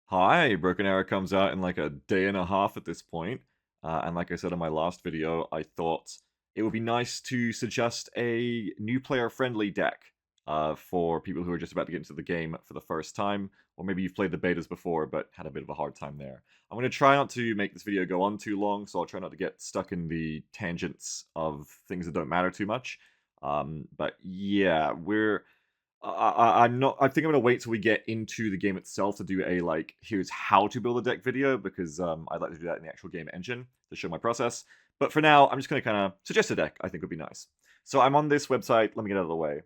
Hi, Broken Arrow comes out in like a day and a half at this point. And like I said in my last video, I thought it would be nice to suggest a new player-friendly deck for people who are just about to get into the game for the first time, or maybe you've played the betas before but had a bit of a hard time there. I'm going to try not to make this video go on too long, so I'll try not to get stuck in the tangents of things that don't matter too much. But yeah, I'm not. I think I'm gonna wait till we get into the game itself to do a like here's how to build a deck video because I'd like to do that in the actual game engine to show my process. But for now, I'm just gonna kind of suggest a deck I think would be nice. So I'm on this website. Let me get out of the way.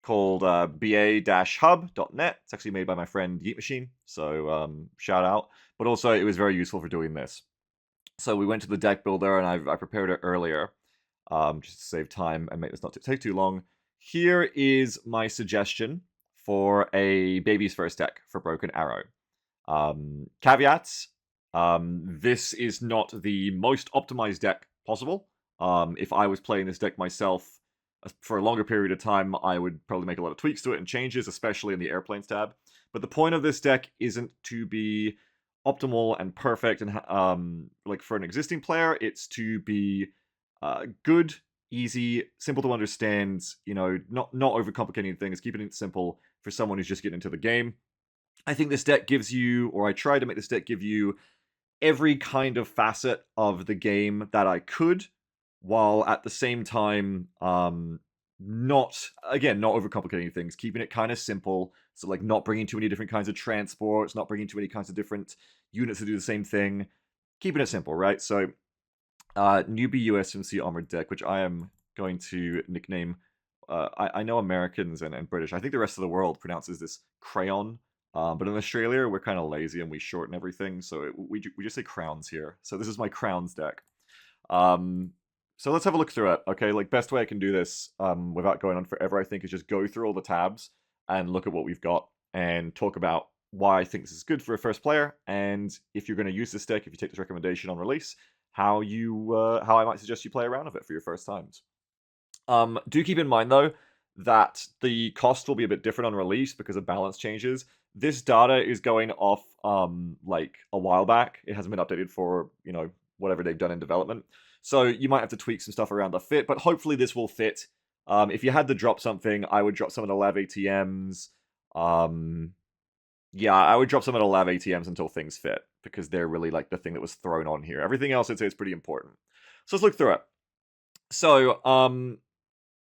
Called ba-hub.net. It's actually made by my friend Yeet Machine, so shout out. But also, it was very useful for doing this. So we went to the deck builder, and I prepared it earlier, just to save time and make this not take too long. Here is my suggestion for a baby's first deck for Broken Arrow. Caveats: this is not the most optimized deck possible. If I was playing this deck myself for a longer period of time, I would probably make a lot of tweaks to it and changes, especially in the Airplanes tab. But the point of this deck isn't to be optimal and perfect and like for an existing player. It's to be good, easy, simple to understand. You know, not overcomplicating things, keeping it simple for someone who's just getting into the game. I think this deck gives you, or I try to make this deck give you every kind of facet of the game that I could, while at the same time, not overcomplicating things, keeping it kind of simple. So like not bringing too many different kinds of transports, not bringing too many kinds of different units to do the same thing, keeping it simple, right? So newbie USMC armored deck, which I am going to nickname. I know Americans and British. I think the rest of the world pronounces this crayon. But in Australia, we're kind of lazy and we shorten everything, so we just say crowns here. So this is my crowns deck. So let's have a look through it. Okay, like best way I can do this without going on forever, I think, is just go through all the tabs and look at what we've got and talk about why I think this is good for a first player, and if you're going to use this deck, if you take this recommendation on release, how I might suggest you play around with it for your first times. Do keep in mind though that the cost will be a bit different on release because of balance changes. This data is going off like a while back. It hasn't been updated for, you know, whatever they've done in development. So you might have to tweak some stuff around to fit, but hopefully this will fit. If you had to drop something, I would drop some of the Lav ATMs. Yeah, I would drop some of the Lav ATMs until things fit, because they're really like the thing that was thrown on here. Everything else I'd say is pretty important. So let's look through it. So,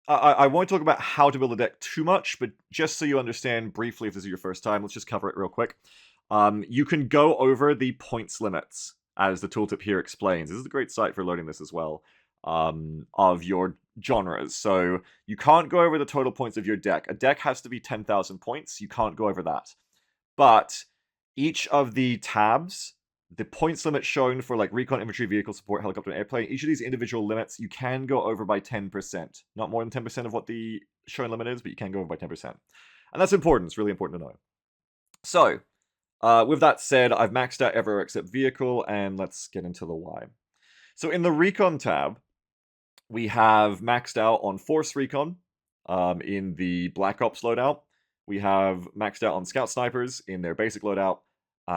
I won't talk about how to build a deck too much, but just so you understand briefly, if this is your first time, let's just cover it real quick. You can go over the points limits, as the tooltip here explains. This is a great site for learning this as well, of your genres. So you can't go over the total points of your deck. A deck has to be 10,000 points. You can't go over that. But each of the tabs, the points limit shown for like Recon, Infantry, Vehicle, Support, Helicopter, and Airplane, each of these individual limits, you can go over by 10%. Not more than 10% of what the shown limit is, but you can go over by 10%. And that's important. It's really important to know. So, with that said, I've maxed out everywhere except Vehicle, and let's get into the why. So in the Recon tab, we have maxed out on Force Recon in the Black Ops loadout. We have maxed out on Scout Snipers in their basic loadout.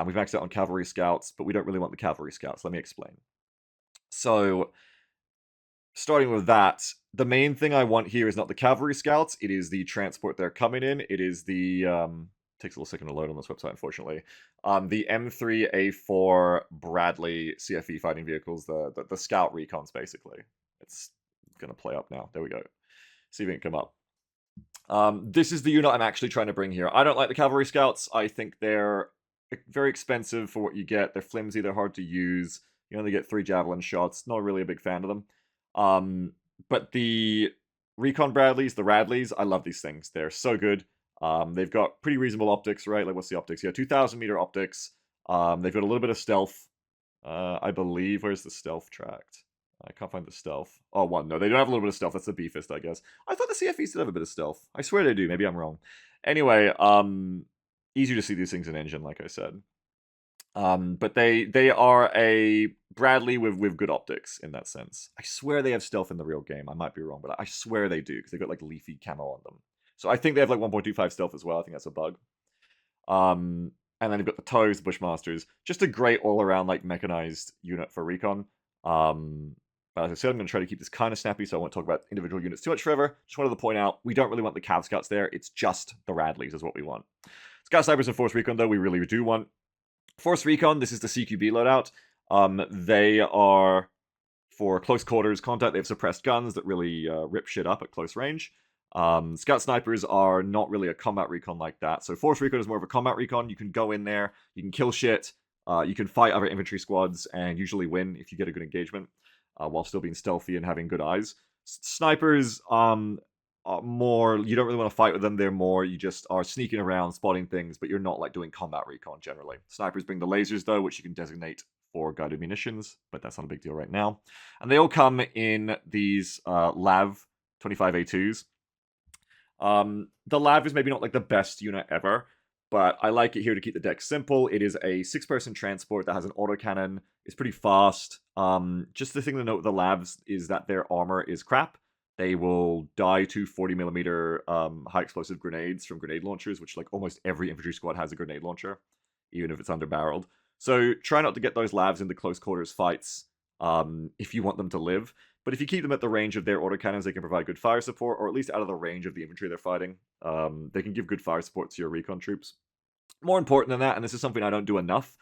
We've maxed out on Cavalry Scouts, but we don't really want the Cavalry Scouts. Let me explain. So, starting with that, the main thing I want here is not the Cavalry Scouts. It is the transport they're coming in. It is the takes a little second to load on this website, unfortunately. The M3A4 Bradley CFE fighting vehicles, the Scout Recons, basically. It's gonna play up now. There we go. See if it can come up. This is the unit I'm actually trying to bring here. I don't like the Cavalry Scouts. I think they're very expensive for what you get. They're flimsy, they're hard to use. You only get 3 javelin shots. Not really a big fan of them. But the Recon Bradleys, the Radleys, I love these things. They're so good. They've got pretty reasonable optics, right? Like, what's the optics? Yeah, 2,000 meter optics. They've got a little bit of stealth. I believe. Where's the stealth tracked? I can't find the stealth. Oh, one. No, they don't have a little bit of stealth. That's the B-fist, I guess. I thought the CFEs did have a bit of stealth. I swear they do. Maybe I'm wrong. Anyway, easier to see these things in engine, like I said. But they are a Bradley with good optics in that sense. I swear they have stealth in the real game. I might be wrong, but I swear they do, because they've got like leafy camo on them. So I think they have like 1.25 stealth as well. I think that's a bug. And then you've got the Toes, the Bushmasters. Just a great all-around, like, mechanized unit for Recon. But as I said, I'm going to try to keep this kind of snappy, so I won't talk about individual units too much forever. Just wanted to point out, we don't really want the Cav Scouts there. It's just the Radleys is what we want. Scout Snipers and Force Recon, though, we really do want. Force Recon, this is the CQB loadout. They are for close quarters contact. They have suppressed guns that really rip shit up at close range. Scout Snipers are not really a combat recon like that. So Force Recon is more of a combat recon. You can go in there, you can kill shit, you can fight other infantry squads, and usually win if you get a good engagement, while still being stealthy and having good eyes. Snipers are more, you don't really want to fight with them. They're more, you just are sneaking around, spotting things, but you're not like doing combat recon generally. Snipers bring the lasers though, which you can designate for guided munitions, but that's not a big deal right now. And they all come in these LAV 25A2s. The LAV is maybe not like the best unit ever, but I like it here to keep the deck simple. It is a 6-person transport that has an autocannon. It's pretty fast. Just the thing to note with the LAVs is that their armor is crap. They will die to 40mm high explosive grenades from grenade launchers, which like almost every infantry squad has a grenade launcher, even if it's underbarreled. So try not to get those LAVs into close quarters fights if you want them to live. But if you keep them at the range of their autocannons, they can provide good fire support, or at least out of the range of the infantry they're fighting. They can give good fire support to your recon troops. More important than that, and this is something I don't do enough,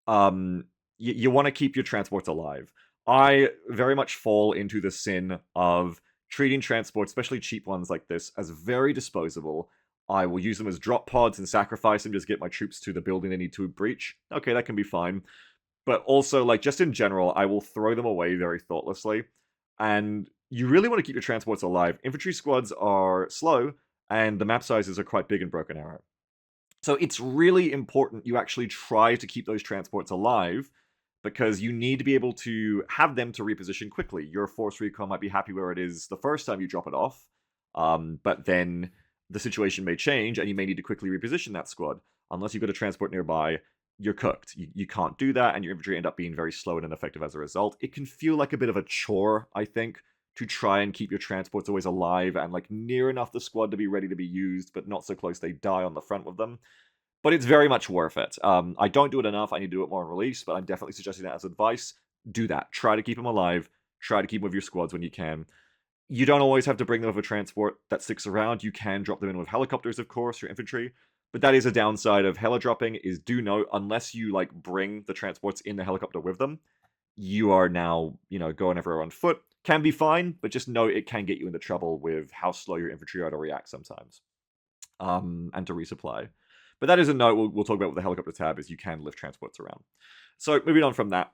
you want to keep your transports alive. I very much fall into the sin of treating transports, especially cheap ones like this, as very disposable. I will use them as drop pods and sacrifice them just to get my troops to the building they need to breach. Okay, that can be fine. But also, like, just in general, I will throw them away very thoughtlessly. And you really want to keep your transports alive. Infantry squads are slow, and the map sizes are quite big in Broken Arrow. So it's really important you actually try to keep those transports alive, because you need to be able to have them to reposition quickly. Your Force Recon might be happy where it is the first time you drop it off, but then the situation may change, and you may need to quickly reposition that squad. Unless you've got a transport nearby, you're cooked. You can't do that, and your infantry end up being very slow and ineffective as a result. It can feel like a bit of a chore, I think, to try and keep your transports always alive and like near enough the squad to be ready to be used, but not so close they die on the front with them. But it's very much worth it. I don't do it enough. I need to do it more on release, but I'm definitely suggesting that as advice. Do that. Try to keep them alive. Try to keep them with your squads when you can. You don't always have to bring them with a transport that sticks around. You can drop them in with helicopters, of course, your infantry. But that is a downside of heli dropping, is do note, unless you like bring the transports in the helicopter with them, you are now, going everywhere on foot. Can be fine, but just know it can get you into trouble with how slow your infantry are to react sometimes. And to resupply. But that is a note we'll talk about with the helicopter tab, is you can lift transports around. So moving on from that,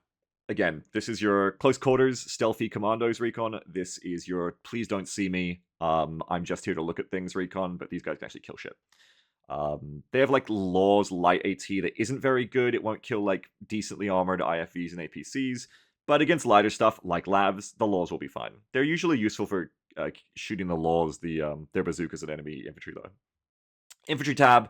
again, this is your close quarters, stealthy commandos recon. This is your please don't see me, I'm just here to look at things recon, but these guys can actually kill shit. They have like Law's light AT that isn't very good. It won't kill like decently armored IFVs and APCs, but against lighter stuff like Lavs, the Laws will be fine. They're usually useful for shooting the Laws, their bazookas at enemy infantry though. Infantry tab.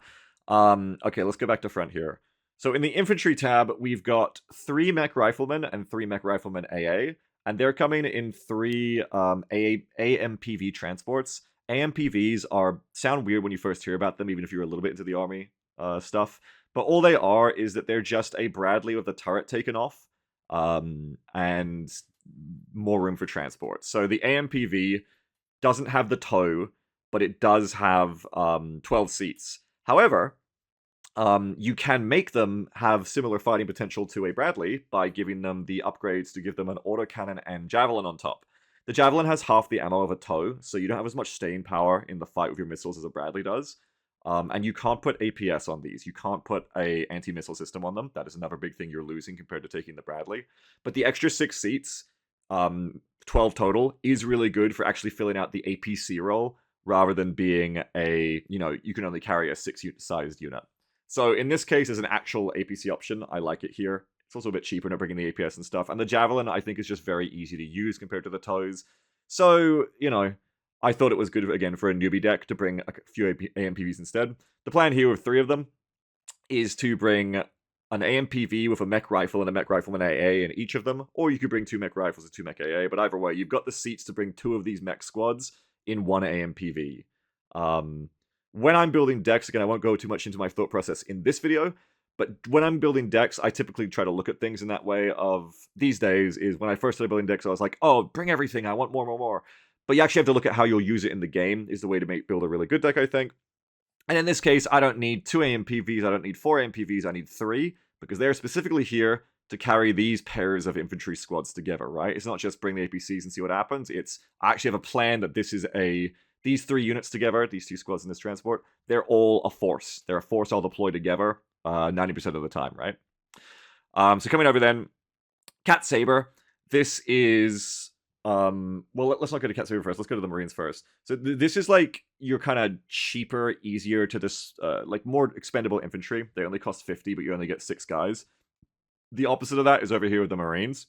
Okay, let's go back to front here. So in the infantry tab, we've got 3 mech riflemen and 3 mech riflemen AA, and they're coming in 3 AMPV transports. AMPVs sound weird when you first hear about them, even if you're a little bit into the army stuff. But all they are is that they're just a Bradley with the turret taken off, and more room for transport. So the AMPV doesn't have the tow, but it does have 12 seats. However, you can make them have similar fighting potential to a Bradley by giving them the upgrades to give them an autocannon and javelin on top. The javelin has half the ammo of a tow, so you don't have as much staying power in the fight with your missiles as a Bradley does. And you can't put APS on these. You can't put a anti-missile system on them. That is another big thing you're losing compared to taking the Bradley. But the extra 6 seats, 12 total, is really good for actually filling out the APC role, rather than being you can only carry a 6-sized unit. So in this case, as an actual APC option, I like it here. It's also a bit cheaper, not bringing the APS and stuff. And the Javelin, I think, is just very easy to use compared to the tows. So, I thought it was good, again, for a newbie deck to bring a few AMPVs instead. The plan here with 3 of them is to bring an AMPV with a mech rifle and a mech rifleman AA in each of them, or you could bring 2 mech rifles and 2 mech AA, but either way, you've got the seats to bring 2 of these mech squads in 1 AMPV. When I'm building decks, again, I won't go too much into my thought process in this video, But when I'm building decks, I typically try to look at things in that way of these days is when I first started building decks, I was like, oh, bring everything. I want more, more, more. But you actually have to look at how you'll use it in the game is the way to build a really good deck, I think. And in this case, I don't need 2 AMPVs, I don't need 4 AMPVs, I need 3, because they're specifically here to carry these pairs of infantry squads together, right? It's not just bring the APCs and see what happens, it's I actually have a plan that this is these 3 units together, these 2 squads in this transport, they're all a force. They're a force all deployed together 90% of the time, right? So coming over then, Cat Saber. This is well, let's not go to Cat Saber first. Let's go to the Marines first. So this is like your kind of cheaper, easier to this, like more expendable infantry. They only cost 50, but you only get 6 guys. The opposite of that is over here with the Marines.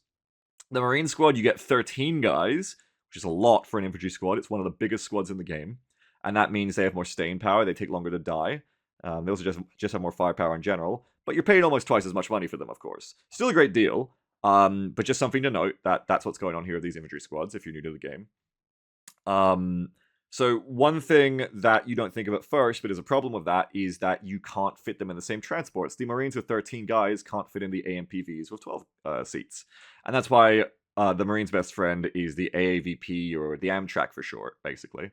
The Marine squad, you get 13 guys, which is a lot for an infantry squad. It's one of the biggest squads in the game, and that means they have more staying power. They take longer to die. They also just have more firepower in general, but you're paying almost twice as much money for them, of course. Still a great deal. But just something to note that that's what's going on here with these infantry squads if you're new to the game. So one thing that you don't think of at first, but is a problem with that, is that you can't fit them in the same transports. The Marines with 13 guys can't fit in the AMPVs with 12 seats. And that's why the Marines' best friend is the AAVP, or the Amtrak for short, basically.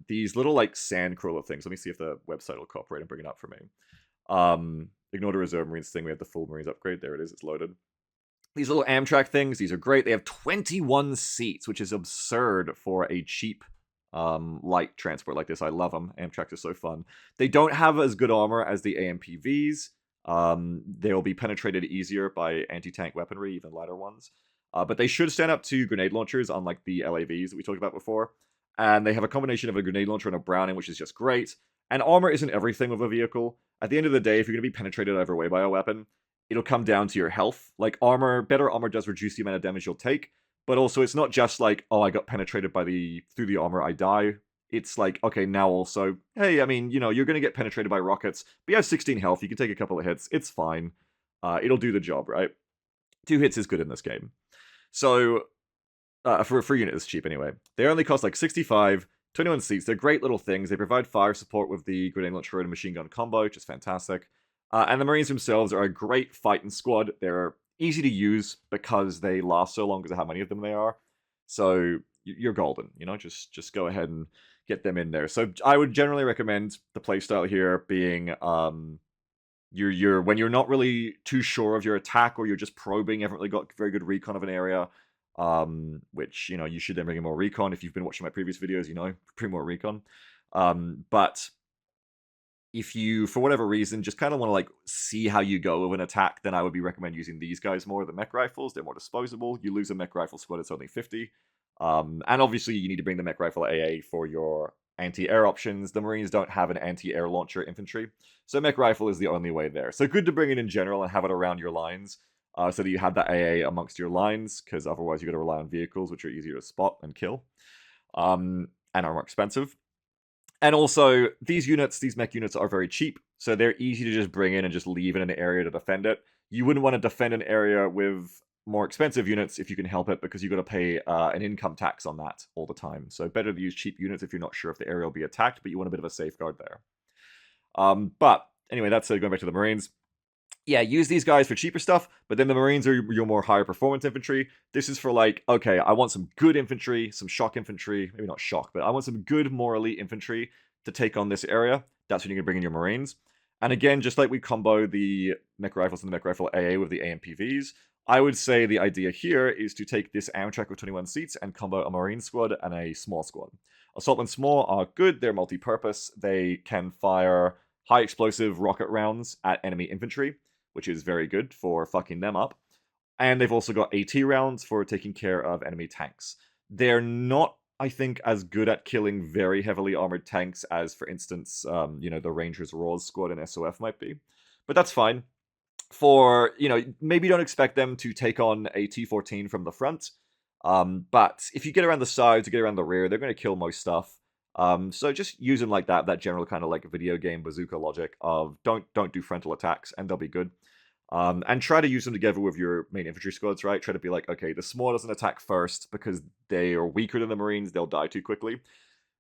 These little, like, sand crawler things. Let me see if the website will cooperate and bring it up for me. Ignore the Reserve Marines thing. We have the full Marines upgrade. There it is. It's loaded. These little Amtrak things, these are great. They have 21 seats, which is absurd for a cheap light transport like this. I love them. Amtraks are so fun. They don't have as good armor as the AMPVs. They'll be penetrated easier by anti-tank weaponry, even lighter ones. But they should stand up to grenade launchers, unlike the LAVs that we talked about before. And they have a combination of a grenade launcher and a Browning, which is just great. And armor isn't everything with a vehicle. At the end of the day, if you're going to be penetrated either way by a weapon, it'll come down to your health. Like, better armor does reduce the amount of damage you'll take, but also it's not just like, oh, I got penetrated through the armor, I die. It's like, okay, now also, hey, I mean, you're going to get penetrated by rockets, but you have 16 health, you can take a couple of hits, it's fine. It'll do the job, right? 2 hits is good in this game. So, for a free unit, it's cheap anyway. They only cost like 65, 21 seats. They're great little things. They provide fire support with the grenade launcher and machine gun combo, which is fantastic. And the Marines themselves are a great fighting squad. They're easy to use because they last so long because of how many of them there are. So you're golden, just go ahead and get them in there. So I would generally recommend the playstyle here being you're when you're not really too sure of your attack, or you're just probing, haven't really got very good recon of an area, which you should then bring in more recon. If you've been watching my previous videos, bring more recon. But if you, for whatever reason, just kind of want to like see how you go with an attack, then I would recommend using these guys more. The mech rifles, they're more disposable. You lose a mech rifle squad, it's only 50. And obviously you need to bring the mech rifle AA for your anti-air options. The Marines don't have an anti-air launcher infantry, so mech rifle is the only way there. So good to bring it in general and have it around your lines, so that you have that AA amongst your lines, because otherwise you got to rely on vehicles, which are easier to spot and kill, and are more expensive. And also, these mech units are very cheap, so they're easy to just bring in and just leave in an area to defend it. You wouldn't want to defend an area with more expensive units if you can help it, because you've got to pay an income tax on that all the time. So better to use cheap units if you're not sure if the area will be attacked, but you want a bit of a safeguard there. But anyway, that's going back to the Marines. Yeah, use these guys for cheaper stuff, but then the Marines are your more higher performance infantry. This is for like, okay, I want some good infantry, some shock infantry, maybe not shock, but I want some good, more elite infantry to take on this area. That's when you can bring in your Marines. And again, just like we combo the mech rifles and the mech rifle AA with the AMPVs, I would say the idea here is to take this Amtrak with 21 seats and combo a Marine squad and a small squad. Assaultmen small are good, they're multi-purpose, they can fire high explosive rocket rounds at enemy infantry, which is very good for fucking them up. And they've also got AT rounds for taking care of enemy tanks. They're not, I think, as good at killing very heavily armored tanks as, for instance, the Rangers Roars squad in SOF might be. But that's fine. For, maybe don't expect them to take on a T-14 from the front. But if you get around the sides, you get around the rear, they're going to kill most stuff. So just use them like that general kind of like video game bazooka logic of don't do frontal attacks and they'll be good. And try to use them together with your main infantry squads, right? Try to be like, okay, the small doesn't attack first because they are weaker than the Marines, they'll die too quickly.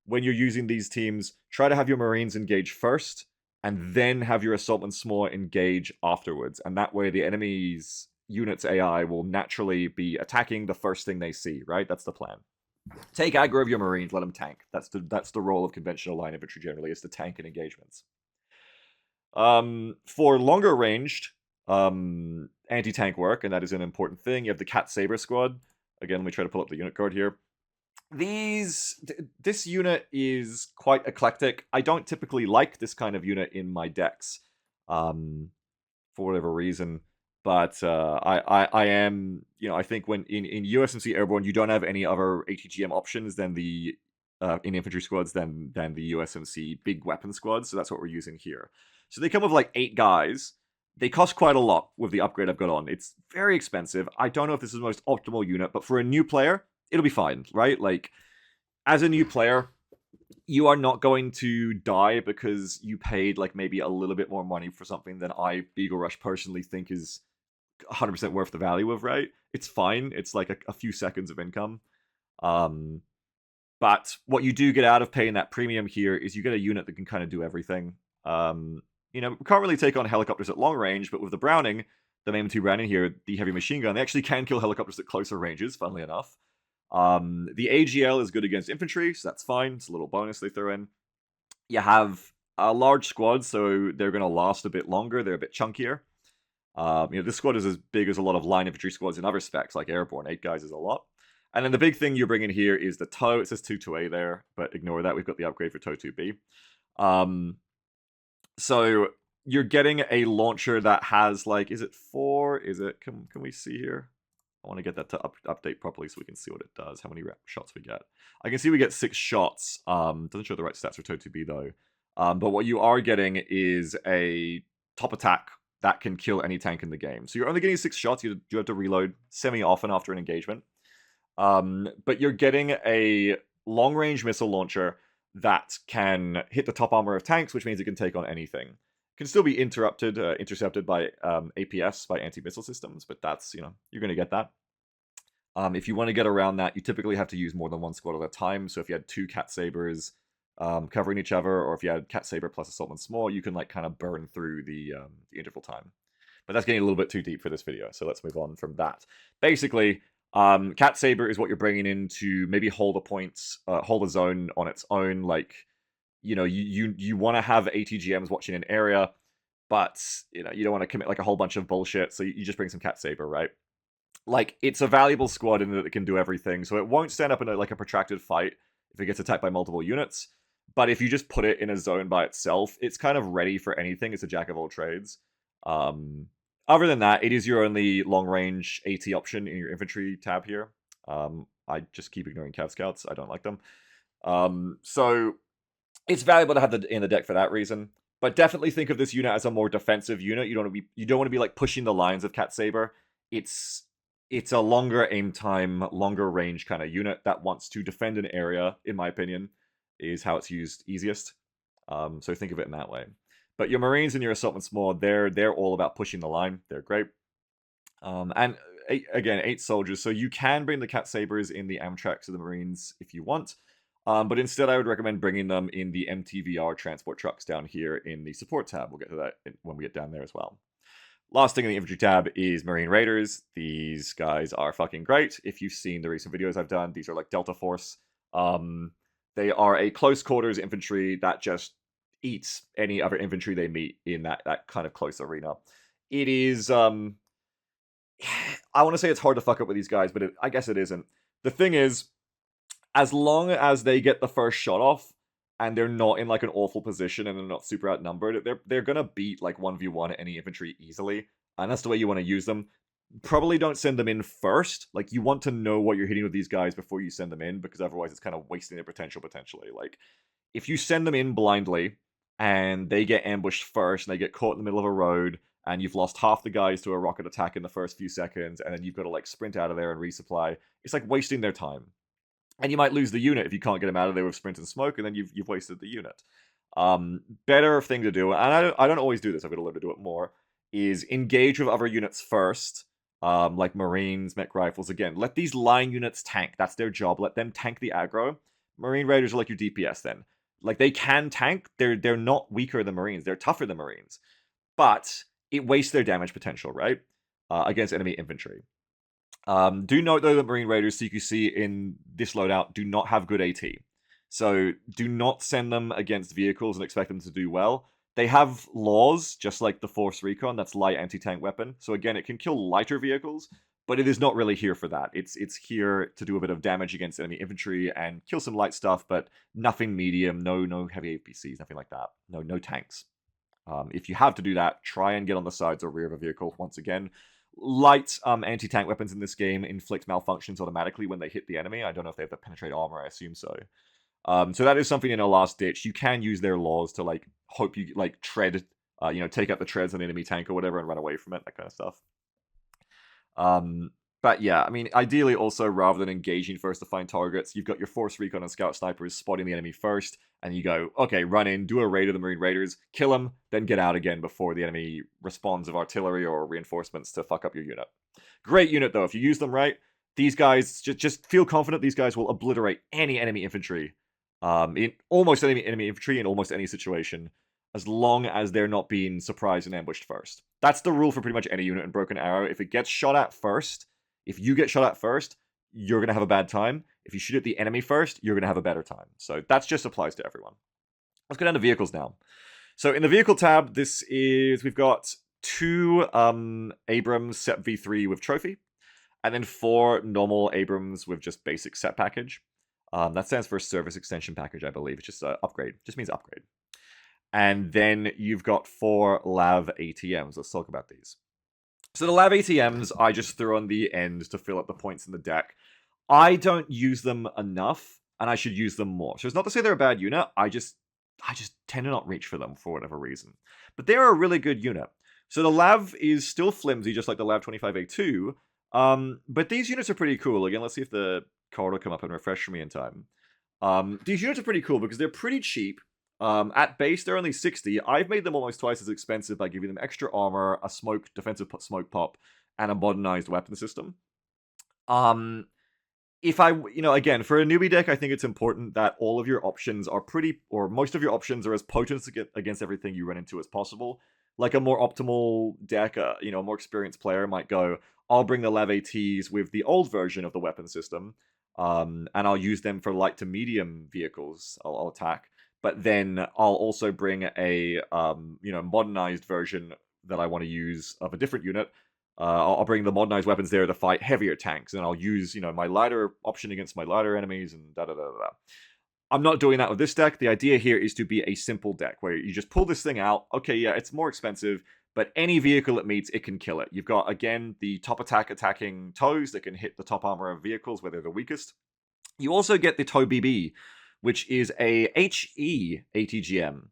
When you're using these teams, try to have your Marines engage first, and then have your assaultman s'more engage afterwards. And that way the enemy's unit's AI will naturally be attacking the first thing they see, right? That's the plan. Take aggro of your Marines, let them tank. That's the role of conventional line infantry generally, is to tank in engagements. For longer ranged anti-tank work, and that is an important thing, you have the Cat Saber squad. Again, let me try to pull up the unit card here. This unit is quite eclectic. I don't typically like this kind of unit in my decks, for whatever reason. But I am, I think when in USMC Airborne, you don't have any other ATGM options than the in infantry squads than the USMC big weapon squads. So that's what we're using here. So they come with like 8 guys. They cost quite a lot with the upgrade I've got on. It's very expensive. I don't know if this is the most optimal unit, but for a new player, it'll be fine, right? Like, as a new player, you are not going to die because you paid like maybe a little bit more money for something than I, Beaglerush, personally think is 100% worth the value of, right? It's fine. It's like a few seconds of income. But what you do get out of paying that premium here is you get a unit that can kind of do everything. We can't really take on helicopters at long range, but with the Browning, the MAM-2 Browning here, the heavy machine gun, they actually can kill helicopters at closer ranges, funnily enough. The AGL is good against infantry, so that's fine. It's a little bonus they throw in. You have a large squad, so they're going to last a bit longer. They're a bit chunkier. This squad is as big as a lot of line infantry squads in other specs, like Airborne. 8 guys is a lot. And then the big thing you're bringing here is the TOW. It says 2-2A there, but ignore that. We've got the upgrade for TOW 2B. So you're getting a launcher that has, like, is it 4? Is it, can we see here? I want to get that to update properly so we can see what it does, how many shots we get. I can see we get 6 shots. Doesn't show the right stats for TOW 2B, though. But what you are getting is a top attack that can kill any tank in the game. So you're only getting 6 shots. You have to reload semi-often after an engagement. But you're getting a long-range missile launcher that can hit the top armor of tanks, which means it can take on anything. It can still be intercepted by APS, by anti-missile systems, but that's, you're going to get that. If you want to get around that, you typically have to use more than one squad at a time. So if you had 2 Cat Sabers covering each other, or if you had Cat Saber plus Assaultman S'more, you can like kind of burn through the interval time. But that's getting a little bit too deep for this video, so let's move on from that. Basically, Cat Saber is what you're bringing in to maybe hold a point, hold a zone on its own. Like, you want to have ATGMs watching an area, but you don't want to commit like a whole bunch of bullshit. So you just bring some Cat Saber, right? Like, it's a valuable squad in that it can do everything. So it won't stand up in a protracted fight if it gets attacked by multiple units. But if you just put it in a zone by itself, it's kind of ready for anything. It's a jack of all trades. Other than that, it is your only long-range AT option in your infantry tab here. I just keep ignoring Cav Scouts. I don't like them. So it's valuable to have in the deck for that reason. But definitely think of this unit as a more defensive unit. You don't want to be like pushing the lines of Cat Saber. It's a longer aim time, longer range kind of unit that wants to defend an area, in my opinion, is how it's used easiest. So think of it in that way. But your Marines and your Assaultman S'more, they're all about pushing the line. They're great. And again, 8 soldiers. So you can bring the Cat Sabers in the Amtracs of the Marines if you want. But instead, I would recommend bringing them in the MTVR transport trucks down here in the support tab. We'll get to that when we get down there as well. Last thing in the infantry tab is Marine Raiders. These guys are fucking great. If you've seen the recent videos I've done, these are like Delta Force. They are a close quarters infantry that just eats any other infantry they meet in that kind of close arena. It is, I want to say it's hard to fuck up with these guys, but I guess it isn't. The thing is, as long as they get the first shot off, and they're not in like an awful position and they're not super outnumbered, they're gonna beat like 1v1 any infantry easily, and that's the way you want to use them. Probably don't send them in first. Like, you want to know what you're hitting with these guys before you send them in, because otherwise it's kind of wasting their potential potentially. Like, if you send them in blindly and they get ambushed first and they get caught in the middle of a road and you've lost half the guys to a rocket attack in the first few seconds, and then you've got to like sprint out of there and resupply, it's like wasting their time. And you might lose the unit if you can't get them out of there with sprint and smoke, and then you've wasted the unit. Better thing to do, and I don't always do this, I've got to learn to do it more, is engage with other units first, like Marines, mech rifles. Again, let these line units tank. That's their job. Let them tank the aggro. Marine Raiders are like your DPS then. like they can tank. They're not weaker than Marines. They're tougher than Marines, but it wastes their damage potential, right? Against enemy infantry. Do note though that Marine Raiders CQC in this loadout do not have good AT. So do not send them against vehicles and expect them to do well. They have laws, just like the Force Recon, that's light anti-tank weapon. So again, it can kill lighter vehicles, but it is not really here for that. It's here to do a bit of damage against enemy infantry and kill some light stuff, but nothing medium, no heavy APCs, nothing like that. No tanks. If you have to do that, try and get on the sides or rear of a vehicle. Once again, light anti-tank weapons in this game inflict malfunctions automatically when they hit the enemy. I don't know if they have to penetrate armor. I assume so. So that is something in a last ditch. You can use their laws to like hope you like tread, take out the treads on an enemy tank or whatever and run away from it. That kind of stuff. But yeah, I mean, ideally also, rather than engaging first to find targets, you've got your Force Recon and Scout Snipers spotting the enemy first, and you go, okay, run in, do a raid of the Marine Raiders, kill them, then get out again before the enemy responds with artillery or reinforcements to fuck up your unit. Great unit, though. If you use them right, these guys, just feel confident these guys will obliterate any enemy infantry, in almost any enemy infantry in almost any situation, as long as they're not being surprised and ambushed first. That's the rule for pretty much any unit in Broken Arrow. If it gets shot at first, if you get shot at first, you're going to have a bad time. If you shoot at the enemy first, you're going to have a better time. So that just applies to everyone. Let's go down to vehicles now. So in the vehicle tab, we've got 2 Abrams set V3 with trophy, and then 4 normal Abrams with just basic set package. That stands for service extension package, I believe. It's just upgrade. Just means upgrade. And then you've got 4 LAV ATMs. Let's talk about these. So the LAV ATMs, I just threw on the end to fill up the points in the deck. I don't use them enough, and I should use them more. So it's not to say they're a bad unit. I just tend to not reach for them for whatever reason. But they're a really good unit. So the LAV is still flimsy, just like the LAV 25A2. But these units are pretty cool. Again, let's see if the card will come up and refresh for me in time. These units are pretty cool because they're pretty cheap. At base, they're only 60. I've made them almost twice as expensive by giving them extra armor, a defensive smoke pop, and a modernized weapon system. Again, for a newbie deck, I think it's important that all of your options are most of your options are as potent to get against everything you run into as possible. Like a more optimal deck, a more experienced player might go, I'll bring the LAV ATs with the old version of the weapon system, and I'll use them for light to medium vehicles. I'll attack. But then I'll also bring a modernized version that I want to use of a different unit. I'll bring the modernized weapons there to fight heavier tanks, and I'll use my lighter option against my lighter enemies, and da-da-da-da. I'm not doing that with this deck. The idea here is to be a simple deck where you just pull this thing out. Okay, yeah, it's more expensive, but any vehicle it meets, it can kill it. You've got, again, the top attacking toes that can hit the top armor of vehicles where they're the weakest. You also get the toe BB, which is a HE ATGM,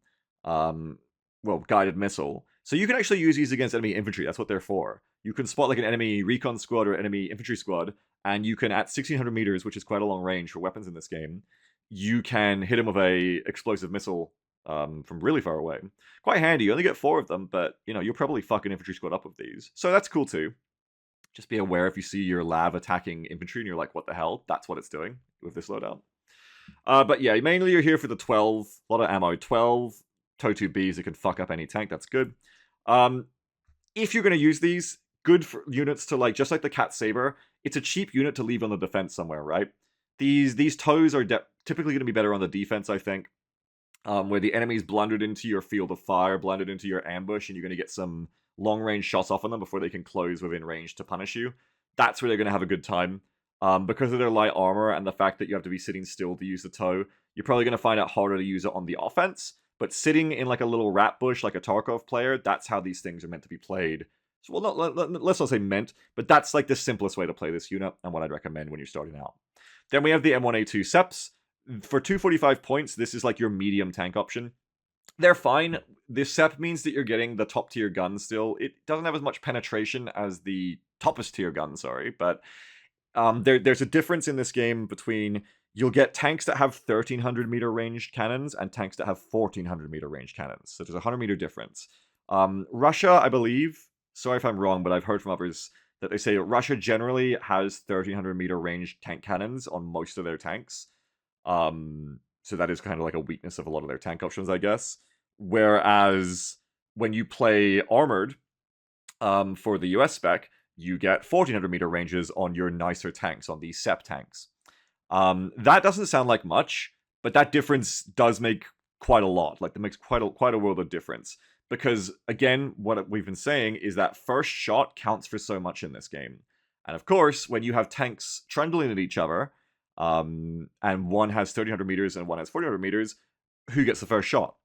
guided missile. So you can actually use these against enemy infantry. That's what they're for. You can spot like an enemy recon squad or enemy infantry squad, and you can, at 1600 meters, which is quite a long range for weapons in this game, you can hit them with a explosive missile from really far away. Quite handy. You only get 4 of them, but you'll probably fuck an infantry squad up with these. So that's cool too. Just be aware if you see your LAV attacking infantry and you're like, what the hell? That's what it's doing with this loadout. But yeah, mainly you're here for the 12, a lot of ammo, 12 TOW2Bs that can fuck up any tank, that's good. If you're going to use these, good for units to just like the Cat Saber, it's a cheap unit to leave on the defense somewhere, right? These toes are typically going to be better on the defense, I think, where the enemy's blundered into your field of fire, blundered into your ambush, and you're going to get some long-range shots off on them before they can close within range to punish you. That's where they're going to have a good time. Because of their light armor and the fact that you have to be sitting still to use the toe, you're probably going to find it harder to use it on the offense. But sitting in like a little rat bush like a Tarkov player, that's how these things are meant to be played. So, let's not say meant, but that's like the simplest way to play this unit and what I'd recommend when you're starting out. Then we have the M1A2 Seps. For 245 points, this is like your medium tank option. They're fine. This Sep means that you're getting the top tier gun still. It doesn't have as much penetration as the toppest tier gun, but there's a difference in this game between you'll get tanks that have 1300 meter ranged cannons and tanks that have 1400 meter ranged cannons. So there's a 100 meter difference. Russia, I believe, sorry if I'm wrong, but I've heard from others that they say Russia generally has 1300 meter ranged tank cannons on most of their tanks. So that is kind of like a weakness of a lot of their tank options, I guess. Whereas when you play armored, for the US spec, you get 1400 meter ranges on your nicer tanks, on the SEP tanks. That doesn't sound like much, but that difference does make quite a lot. Like, that makes quite a world of difference. Because, again, what we've been saying is that first shot counts for so much in this game. And of course, when you have tanks trundling at each other, and one has 1300 meters and one has 1400 meters, who gets the first shot?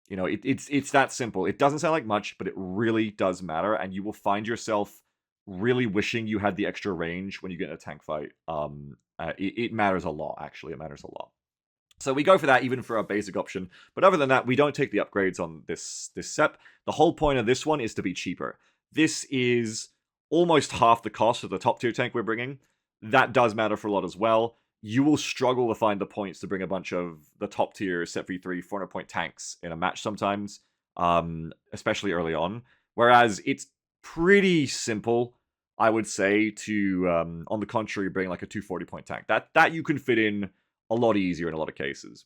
You know, it's that simple. It doesn't sound like much, but it really does matter, and you will find yourself really wishing you had the extra range when you get in a tank fight. It matters a lot, actually. It matters a lot. So we go for that even for our basic option. But other than that, we don't take the upgrades on this SEP. The whole point of this one is to be cheaper. This is almost half the cost of the top tier tank we're bringing. That does matter for a lot as well. You will struggle to find the points to bring a bunch of the top tier SEP v3 400 point tanks in a match sometimes, especially early on. Whereas it's pretty simple, I would say, to, on the contrary, bring like a 240 point tank. That you can fit in a lot easier in a lot of cases.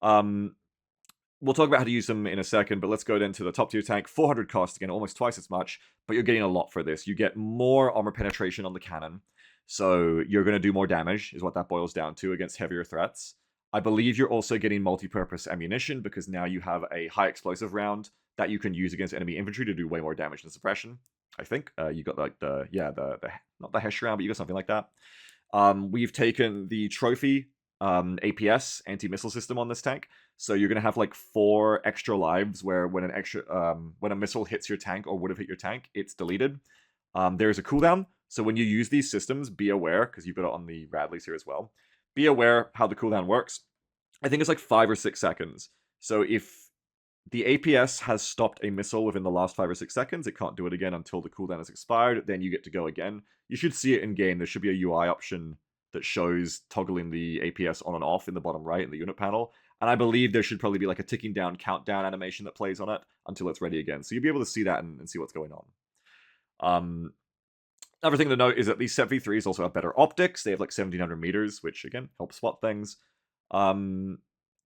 We'll talk about how to use them in a second, but let's go then to the top tier tank. 400 cost, again, almost twice as much, but you're getting a lot for this. You get more armor penetration on the cannon, so you're going to do more damage, is what that boils down to, against heavier threats. I believe you're also getting multi-purpose ammunition, because now you have a high explosive round that you can use against enemy infantry to do way more damage than suppression. I think you got like the not the Hesh round, but you got something like that. We've taken the trophy APS anti-missile system on this tank, so you're gonna have like 4 extra lives where when a missile hits your tank or would have hit your tank, it's deleted. There's a cooldown, so when you use these systems, be aware, because you've got it on the Radleys here as well. Be aware how the cooldown works. I think it's like 5 or 6 seconds. So if the APS has stopped a missile within the last 5 or 6 seconds, it can't do it again until the cooldown has expired. Then you get to go again. You should see it in game. There should be a UI option that shows toggling the APS on and off in the bottom right in the unit panel. And I believe there should probably be like a ticking down countdown animation that plays on it until it's ready again. So you'll be able to see that and see what's going on. Another thing to note is that these SEP v3s also have better optics. They have like 1700 meters, which again helps spot things.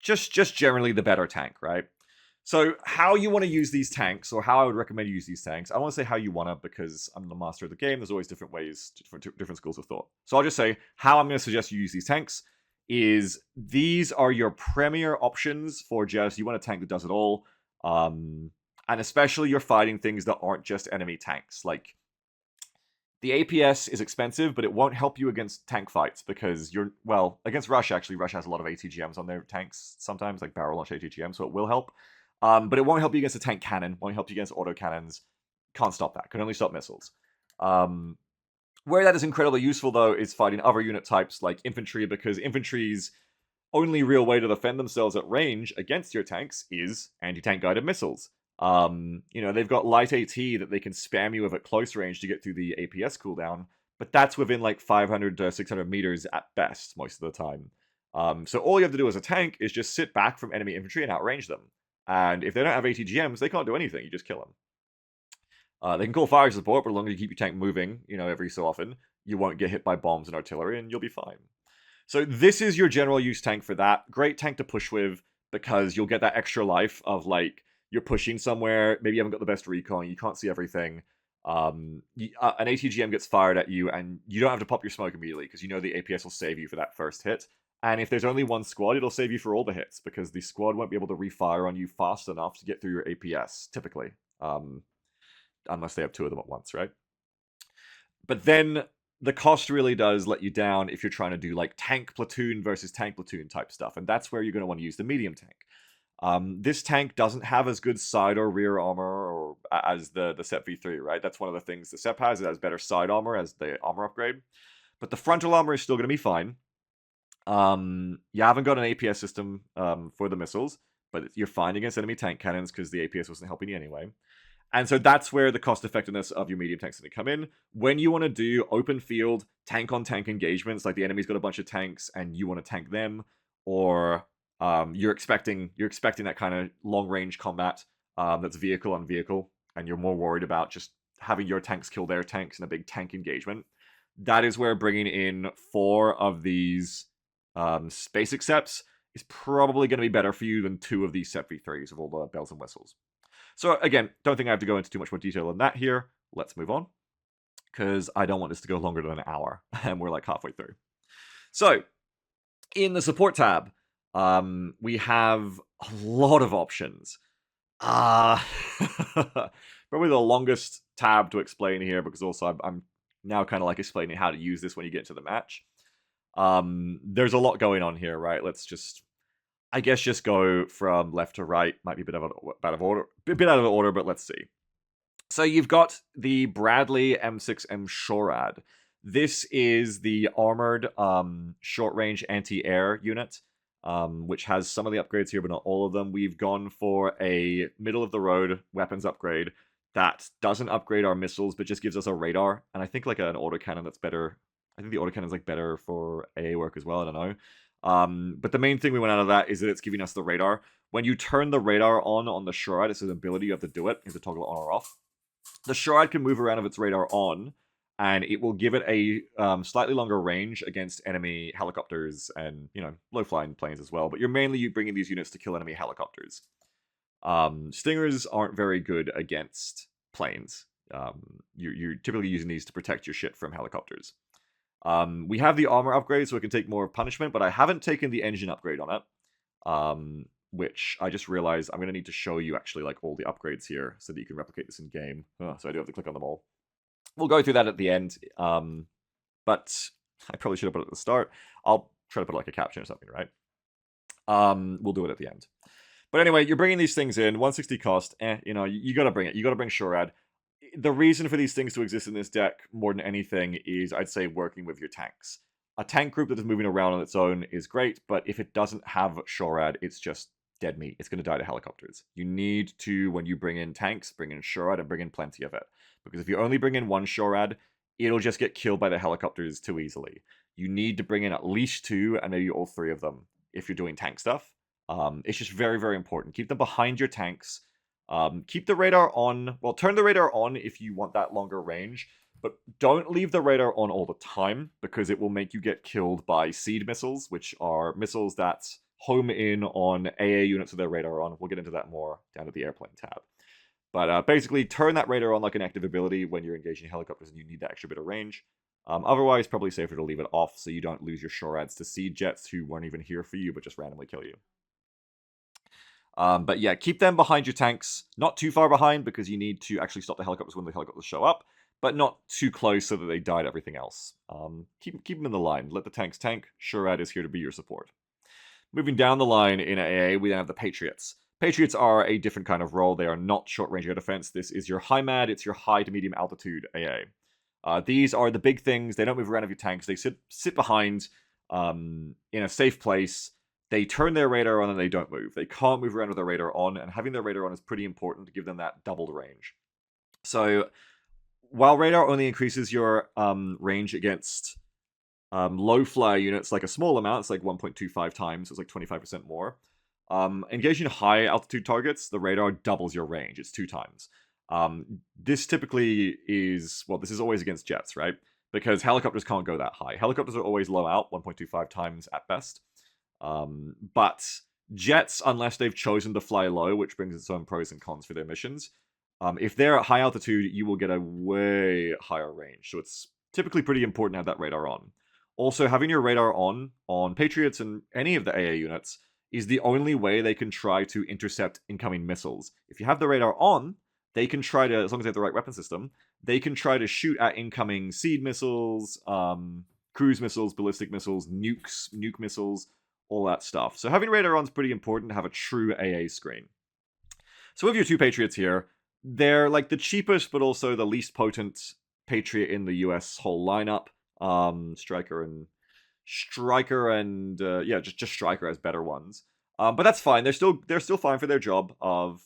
Just generally the better tank, right? So how you want to use these tanks, or how I would recommend you use these tanks, I want to say how you want to, because I'm the master of the game. There's always different ways, different schools of thought. So I'll just say how I'm going to suggest you use these tanks is these are your premier options for just, you want a tank that does it all. And especially you're fighting things that aren't just enemy tanks. Like, the APS is expensive, but it won't help you against tank fights because well, against Rush, actually, Rush has a lot of ATGMs on their tanks sometimes, like barrel launch ATGM, so it will help. But it won't help you against a tank cannon, won't help you against auto cannons. Can't stop that, can only stop missiles. Where that is incredibly useful, though, is fighting other unit types like infantry, because infantry's only real way to defend themselves at range against your tanks is anti-tank guided missiles. They've got light AT that they can spam you with at close range to get through the APS cooldown, but that's within like 500 to 600 meters at best most of the time. So all you have to do as a tank is just sit back from enemy infantry and outrange them. And if they don't have ATGMs, they can't do anything. You just kill them. They can call fire support, but as long as you keep your tank moving, every so often, you won't get hit by bombs and artillery, and you'll be fine. So this is your general use tank for that. Great tank to push with, because you'll get that extra life of like, you're pushing somewhere, maybe you haven't got the best recon, you can't see everything. An ATGM gets fired at you, and you don't have to pop your smoke immediately, because you know the APS will save you for that first hit. And if there's only one squad, it'll save you for all the hits, because the squad won't be able to refire on you fast enough to get through your APS, typically. Unless they have 2 of them at once, right? But then the cost really does let you down if you're trying to do like tank platoon versus tank platoon type stuff, and that's where you're going to want to use the medium tank. This tank doesn't have as good side or rear armor as the SEP v3, right? That's one of the things the SEP has. It has better side armor as the armor upgrade. But the frontal armor is still going to be fine. You haven't got an APS system for the missiles, but you're fine against enemy tank cannons because the APS wasn't helping you anyway. And so that's where the cost effectiveness of your medium tanks is going to come in. When you want to do open field tank-on-tank engagements, like the enemy's got a bunch of tanks and you want to tank them, or you're expecting that kind of long-range combat that's vehicle on vehicle, and you're more worried about just having your tanks kill their tanks in a big tank engagement. That is where bringing in 4 of these basic steps is probably going to be better for you than 2 of these set v3s with all the bells and whistles. So again, don't think I have to go into too much more detail on that here. Let's move on, because I don't want this to go longer than an hour, and we're like halfway through. So, in the support tab, we have a lot of options. Probably the longest tab to explain here, because also I'm now kind of like explaining how to use this when you get into the match. There's a lot going on here, right? Let's just, I guess, just go from left to right. Might be a bit out of order, but let's see. So you've got the Bradley M6M Shorad. This is the armored short-range anti-air unit, which has some of the upgrades here, but not all of them. We've gone for a middle-of-the-road weapons upgrade that doesn't upgrade our missiles, but just gives us a radar, and I think like an autocannon that's better. I think the autocannon's like better for AA work as well, I don't know. But the main thing we went out of that is that it's giving us the radar. When you turn the radar on the Shorad, it's an ability, you have to do it. You have to toggle it on or off. The Shorad can move around with its radar on, and it will give it a slightly longer range against enemy helicopters and, you know, low-flying planes as well. But you're mainly bringing these units to kill enemy helicopters. Stingers aren't very good against planes. You're typically using these to protect your shit from helicopters. We have the armor upgrade, so it can take more punishment, but I haven't taken the engine upgrade on it. Which I just realized I'm going to need to show you actually like all the upgrades here so that you can replicate this in game. So I do have to click on them all. We'll go through that at the end, but I probably should have put it at the start. I'll try to put like a caption or something, right? We'll do it at the end. But anyway, you're bringing these things in, 160 cost, you know, you got to bring it. You got to bring Shorad. The reason for these things to exist in this deck, more than anything, is I'd say working with your tanks. A tank group that is moving around on its own is great, but if it doesn't have Shorad, it's just dead meat. It's going to die to helicopters. You need to, when you bring in tanks, bring in Shorad and bring in plenty of it. Because if you only bring in one Shorad, it'll just get killed by the helicopters too easily. You need to bring in at least 2 and maybe all 3 of them if you're doing tank stuff. It's just very, very important. Keep them behind your tanks. Keep the radar on. Well, turn the radar on if you want that longer range, but don't leave the radar on all the time because it will make you get killed by seed missiles, which are missiles that home in on AA units with their radar on. We'll get into that more down at the airplane tab. But basically, turn that radar on like an active ability when you're engaging helicopters and you need that extra bit of range. Otherwise, probably safer to leave it off so you don't lose your Shorads to seed jets who weren't even here for you but just randomly kill you. But yeah, keep them behind your tanks. Not too far behind because you need to actually stop the helicopters when the helicopters show up, but not too close so that they die to everything else. Keep them in the line. Let the tanks tank. Shorad is here to be your support. Moving down the line in AA, we then have the Patriots. Patriots are a different kind of role. They are not short-range air defense. This is your HIMAD. It's your high to medium altitude AA. These are the big things. They don't move around with your tanks. They sit behind in a safe place. They turn their radar on and they don't move. They can't move around with their radar on, and having their radar on is pretty important to give them that doubled range. So while radar only increases your range against low flyer units like a small amount, it's like 1.25 times, so it's like 25% more. Engaging high altitude targets, the radar doubles your range. It's 2 times. This typically is, well, this is always against jets, right? Because helicopters can't go that high. Helicopters are always low out, 1.25 times at best. But jets, unless they've chosen to fly low, which brings its own pros and cons for their missions, if they're at high altitude, you will get a way higher range. So it's typically pretty important to have that radar on. Also, having your radar on Patriots and any of the AA units is the only way they can try to intercept incoming missiles. If you have the radar on, they can try to, as long as they have the right weapon system, they can try to shoot at incoming seed missiles, cruise missiles, ballistic missiles, nuke missiles, all that stuff. So having radar on is pretty important to have a true AA screen. So with your 2 Patriots here, they're like the cheapest but also the least potent Patriot in the US whole lineup. Striker and yeah, just Striker has better ones. But that's fine. They're still fine for their job.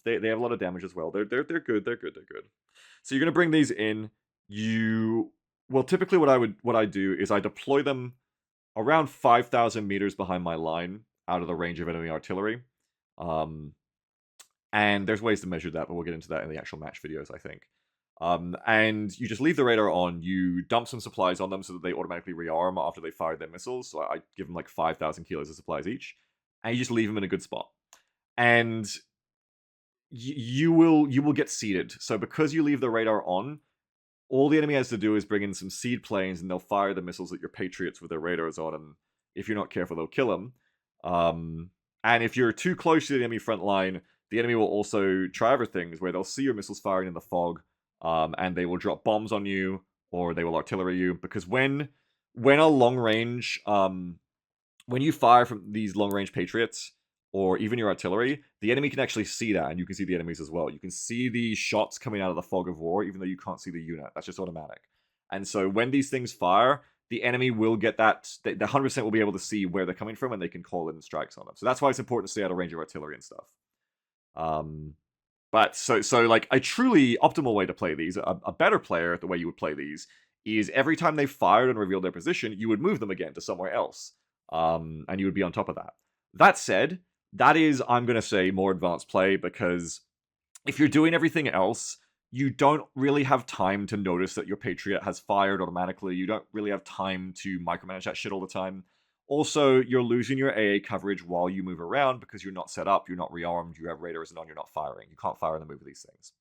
They have a lot of damage as well. They're good. They're good. So you're gonna bring these in. Typically what I do is I deploy them around 5,000 meters behind my line, out of the range of enemy artillery. And there's ways to measure that, but we'll get into that in the actual match videos, I think. And you just leave the radar on, you dump some supplies on them so that they automatically rearm after they fired their missiles. So I give them like 5,000 kilos of supplies each. and you just leave them in a good spot. And you will get seeded. So because you leave the radar on, all the enemy has to do is bring in some seed planes, and they'll fire the missiles at your Patriots with their radars on, and if you're not careful, they'll kill them. And if you're too close to the enemy front line, the enemy will also try other things, where they'll see your missiles firing in the fog, and they will drop bombs on you, or they will artillery you, because when a long range, when you fire from these long range Patriots, or even your artillery, the enemy can actually see that, and you can see the enemies as well. You can see the shots coming out of the fog of war, even though you can't see the unit. That's just automatic. And so when these things fire, the enemy will get that, the 100% will be able to see where they're coming from, and they can call in strikes on them. So that's why it's important to stay out of range of artillery and stuff. But so like a truly optimal way to play these, a better player, the way you would play these, is every time they fired and revealed their position, you would move them again to somewhere else. And you would be on top of that. That said, that is, I'm going to say, more advanced play, because if you're doing everything else, you don't really have time to notice that your Patriot has fired automatically. You don't really have time to micromanage that shit all the time. Also, you're losing your AA coverage while you move around because you're not set up, you're not rearmed, you have radars on, you're not firing. You can't fire in the move of these things.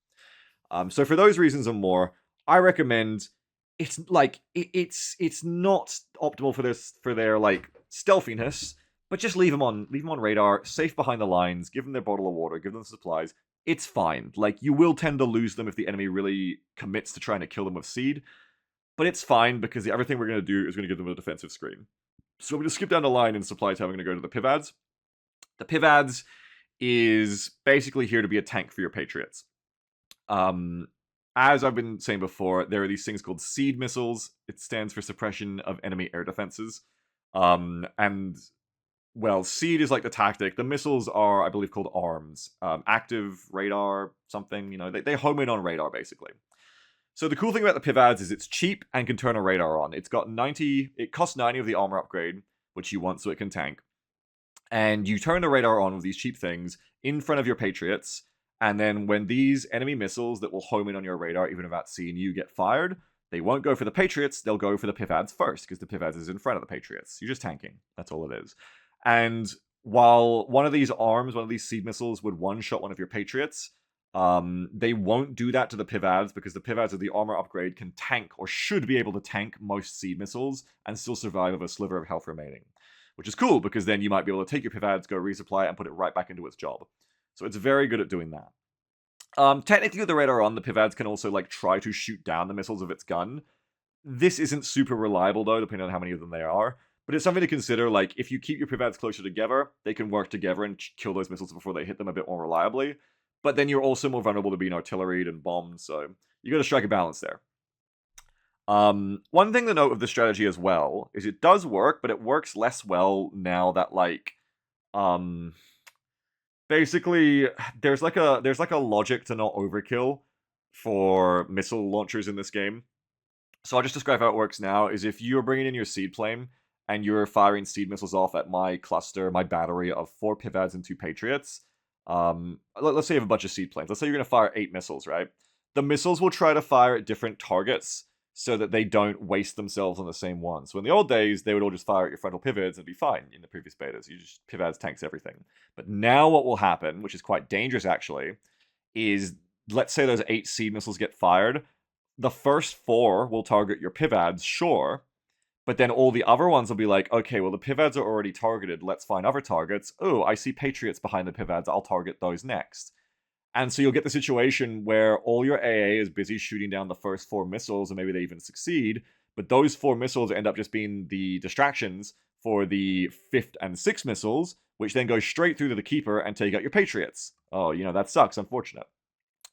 So for those reasons and more, I recommend, it's like it's not optimal for their like stealthiness, but just leave them on radar, safe behind the lines, give them their bottle of water, give them supplies. It's fine. Like, you will tend to lose them if the enemy really commits to trying to kill them with seed, but it's fine because the other thing we're going to do is going to give them a defensive screen. So I'm going to skip down the line in supply time. I'm going to go to the Pivads. The Pivads is basically here to be a tank for your Patriots. As I've been saying before, there are these things called seed missiles. It stands for suppression of enemy air defenses. And, well, seed is like the tactic. The missiles are, I believe, called arms. Active radar, something, you know, they home in on radar, basically. So the cool thing about the Pivads is it's cheap and can turn a radar on. It costs 90 of the armor upgrade, which you want so it can tank. And you turn the radar on with these cheap things in front of your Patriots, and then when these enemy missiles that will home in on your radar, even without seeing you, get fired, they won't go for the Patriots, they'll go for the Pivads first, because the Pivads is in front of the Patriots. You're just tanking. That's all it is. And while one of these arms, one of these seed missiles would one-shot one of your Patriots, they won't do that to the Pivads, because the Pivads of the armor upgrade can tank, or should be able to tank, most seed missiles, and still survive with a sliver of health remaining. Which is cool, because then you might be able to take your Pivads, go resupply it, and put it right back into its job. So it's very good at doing that. Technically, with the radar on, the Pivads can also like try to shoot down the missiles of its gun. This isn't super reliable, though, depending on how many of them there are. But it's something to consider. Like, if you keep your Pivads closer together, they can work together and kill those missiles before they hit them a bit more reliably. But then you're also more vulnerable to being artilleried and bombed, so you got to strike a balance there. One thing to note of the strategy as well is it does work, but it works less well now that, like, basically there's like a logic to not overkill for missile launchers in this game. So I'll just describe how it works now. Is if you're bringing in your seed plane and you're firing seed missiles off at my cluster, my battery of 4 Pivads and 2 Patriots. Let's say you have a bunch of seed planes. Let's say you're going to fire 8 missiles, right? The missiles will try to fire at different targets so that they don't waste themselves on the same one. So in the old days, they would all just fire at your frontal Pivads and be fine in the previous betas. You just Pivads tanks everything. But now what will happen, which is quite dangerous actually, is let's say those 8 seed missiles get fired. The first 4 will target your Pivads, sure, but then all the other ones will be like, okay, well, the Pivads are already targeted. Let's find other targets. Oh, I see Patriots behind the Pivads. I'll target those next. And so you'll get the situation where all your AA is busy shooting down the first 4 missiles, and maybe they even succeed, but those 4 missiles end up just being the distractions for the 5th and 6th missiles, which then go straight through to the Keeper and take out your Patriots. Oh, you know, that sucks. Unfortunate.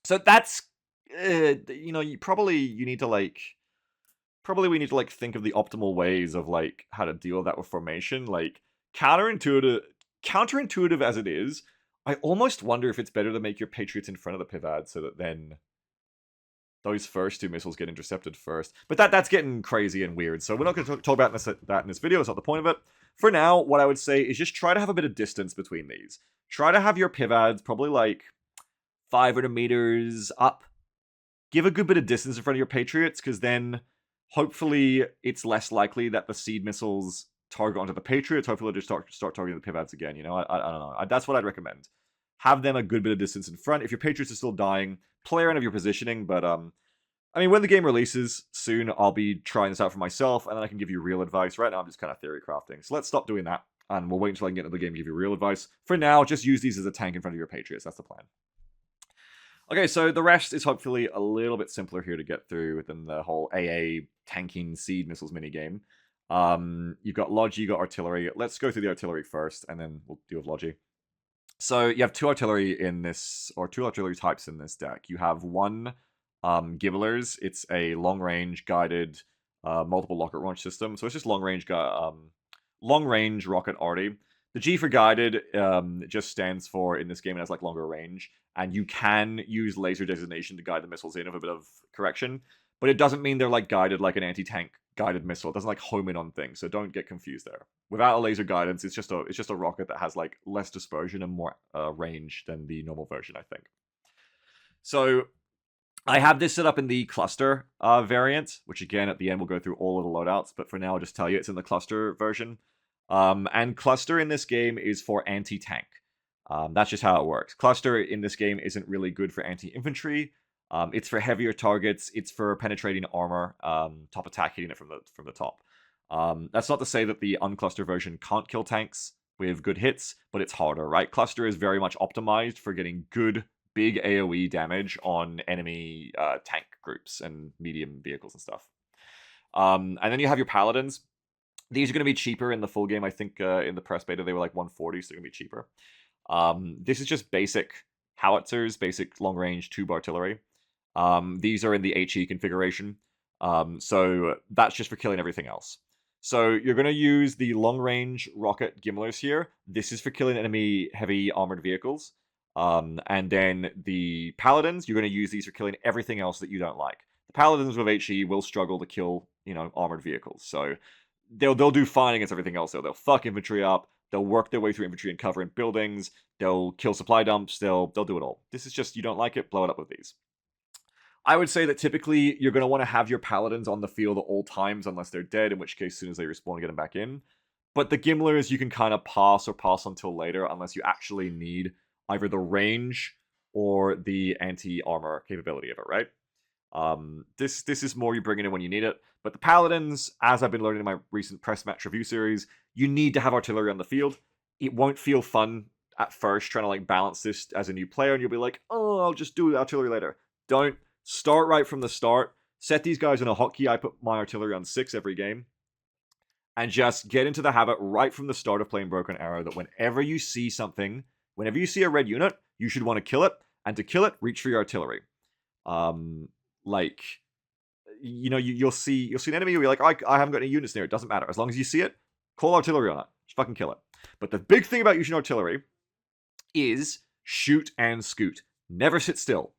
So that's, you know, we need to think of the optimal ways of like how to deal with that with formation. Like, counterintuitive as it is, I almost wonder if it's better to make your Patriots in front of the Pivad so that then those first 2 missiles get intercepted first. But that's getting crazy and weird, so we're not going to talk about that in this video. It's not the point of it. For now, what I would say is just try to have a bit of distance between these. Try to have your Pivads probably like 500 meters up. Give a good bit of distance in front of your Patriots, because then hopefully it's less likely that the seed missiles target onto the Patriots. Hopefully they'll just start targeting the pivads again. You know, I don't know. That's what I'd recommend. Have them a good bit of distance in front. If your Patriots are still dying, play around of your positioning. But I mean, when the game releases soon, I'll be trying this out for myself, and then I can give you real advice. Right now, I'm just kind of theory crafting. So let's stop doing that, and we'll wait until I can get into the game and give you real advice. For now, just use these as a tank in front of your Patriots. That's the plan. Okay, so the rest is hopefully a little bit simpler here to get through than the whole AA tanking seed missiles minigame. You've got Logi, you've got artillery. Let's go through the artillery first, and then we'll deal with Logi. So you have two artillery in this, or two artillery types in this deck. You have one Gibblers. It's a long-range guided multiple rocket launch system. So it's just long-range rocket arty. The G for guided just stands for, in this game, it has like longer range, and you can use laser designation to guide the missiles in with a bit of correction, but it doesn't mean they're like guided like an anti-tank guided missile. It doesn't like home in on things, so don't get confused there. Without a laser guidance, it's just a rocket that has like less dispersion and more range than the normal version, I think. So I have this set up in the cluster variant, which again at the end we'll go through all of the loadouts, but for now I'll just tell you it's in the cluster version. And cluster in this game is for anti-tank. That's just how it works. Cluster in this game isn't really good for anti-infantry. It's for heavier targets. It's for penetrating armor, top attack, hitting it from the top. That's not to say that the uncluster version can't kill tanks with good hits, but it's harder, right? Cluster is very much optimized for getting good, big AoE damage on enemy tank groups and medium vehicles and stuff. And then you have your paladins. These are going to be cheaper in the full game. I think in the press beta they were like 140, so they're going to be cheaper. This is just basic howitzers, basic long-range tube artillery. These are in the HE configuration, so that's just for killing everything else. So you're going to use the long-range rocket gimblers here. This is for killing enemy heavy armored vehicles. And then the paladins, you're going to use these for killing everything else that you don't like. The paladins with HE will struggle to kill, armored vehicles. So they'll do fine against everything else, though. They'll fuck infantry up. They'll work their way through infantry and cover in buildings. They'll kill supply dumps. They'll do it all. This is just, you don't like it, blow it up with these. I would say that typically you're going to want to have your paladins on the field at all times unless they're dead, in which case as soon as they respawn, get them back in. But the gimblers you can kind of pass until later unless you actually need either the range or the anti-armor capability of it, right? This is more you bring it in when you need it. But the paladins, as I've been learning in my recent press match review series, you need to have artillery on the field. It won't feel fun at first trying to like balance this as a new player, and you'll be like, oh, I'll just do artillery later. Don't. Start right from the start. Set these guys in a hotkey. I put my artillery on 6 every game. And just get into the habit right from the start of playing Broken Arrow that whenever you see something, whenever you see a red unit, you should want to kill it. And to kill it, reach for your artillery. You'll see an enemy, you'll be like, I haven't got any units near it. Doesn't matter. As long as you see it, call artillery on it. Just fucking kill it. But the big thing about using artillery is shoot and scoot. Never sit still.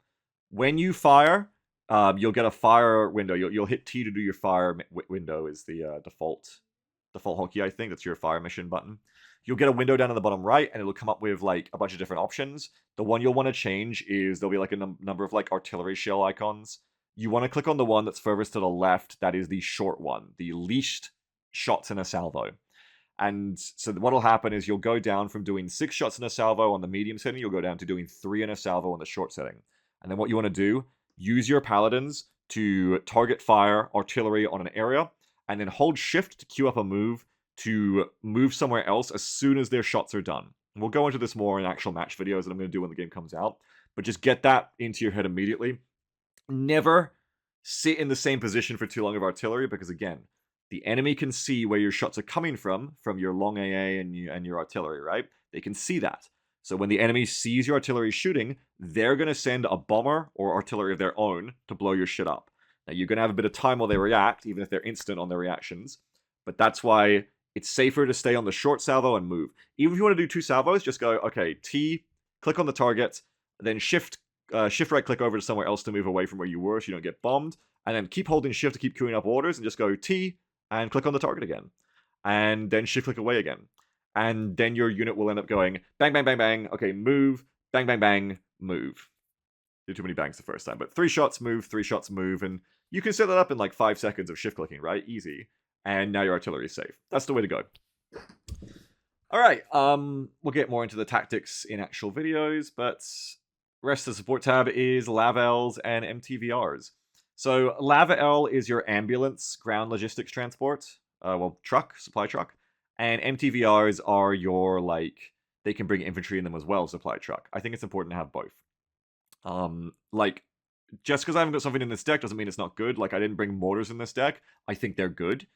When you fire, you'll get a fire window. You'll hit T to do your fire window is the default hotkey, I think. That's your fire mission button. You'll get a window down in the bottom right, and it'll come up with like a bunch of different options. The one you'll want to change is there'll be like a number of like artillery shell icons. You want to click on the one that's furthest to the left. That is the short one, the least shots in a salvo. And so what'll happen is you'll go down from doing 6 shots in a salvo on the medium setting. You'll go down to doing 3 in a salvo on the short setting. And then what you want to do, use your paladins to target fire artillery on an area, and then hold shift to queue up a move to move somewhere else as soon as their shots are done. And we'll go into this more in actual match videos that I'm going to do when the game comes out. But just get that into your head immediately. Never sit in the same position for too long of artillery, because again, the enemy can see where your shots are coming from your long AA and your artillery, right? They can see that. So when the enemy sees your artillery shooting, they're going to send a bomber or artillery of their own to blow your shit up. Now, you're going to have a bit of time while they react, even if they're instant on their reactions. But that's why it's safer to stay on the short salvo and move. Even if you want to do 2 salvos, just go, okay, T, click on the target, then shift right click over to somewhere else to move away from where you were so you don't get bombed, and then keep holding shift to keep queuing up orders, and just go T, and click on the target again. And then shift click away again. And then your unit will end up going bang, bang, bang, bang. Okay, move, bang, bang, bang, move. Did too many bangs the first time, but 3 shots, move, 3 shots, move, and you can set that up in like 5 seconds of shift clicking, right? Easy. And now your artillery is safe. That's the way to go. All right. We'll get more into the tactics in actual videos, but rest of the support tab is Lavels and MTVRs. So Lava L is your ambulance ground logistics transport, well, truck, supply truck, and MTVRs are your they can bring infantry in them as well, supply truck. I think it's important to have both. Like just because I haven't got something in this deck doesn't mean it's not good. Like I didn't bring mortars in this deck. I think they're good.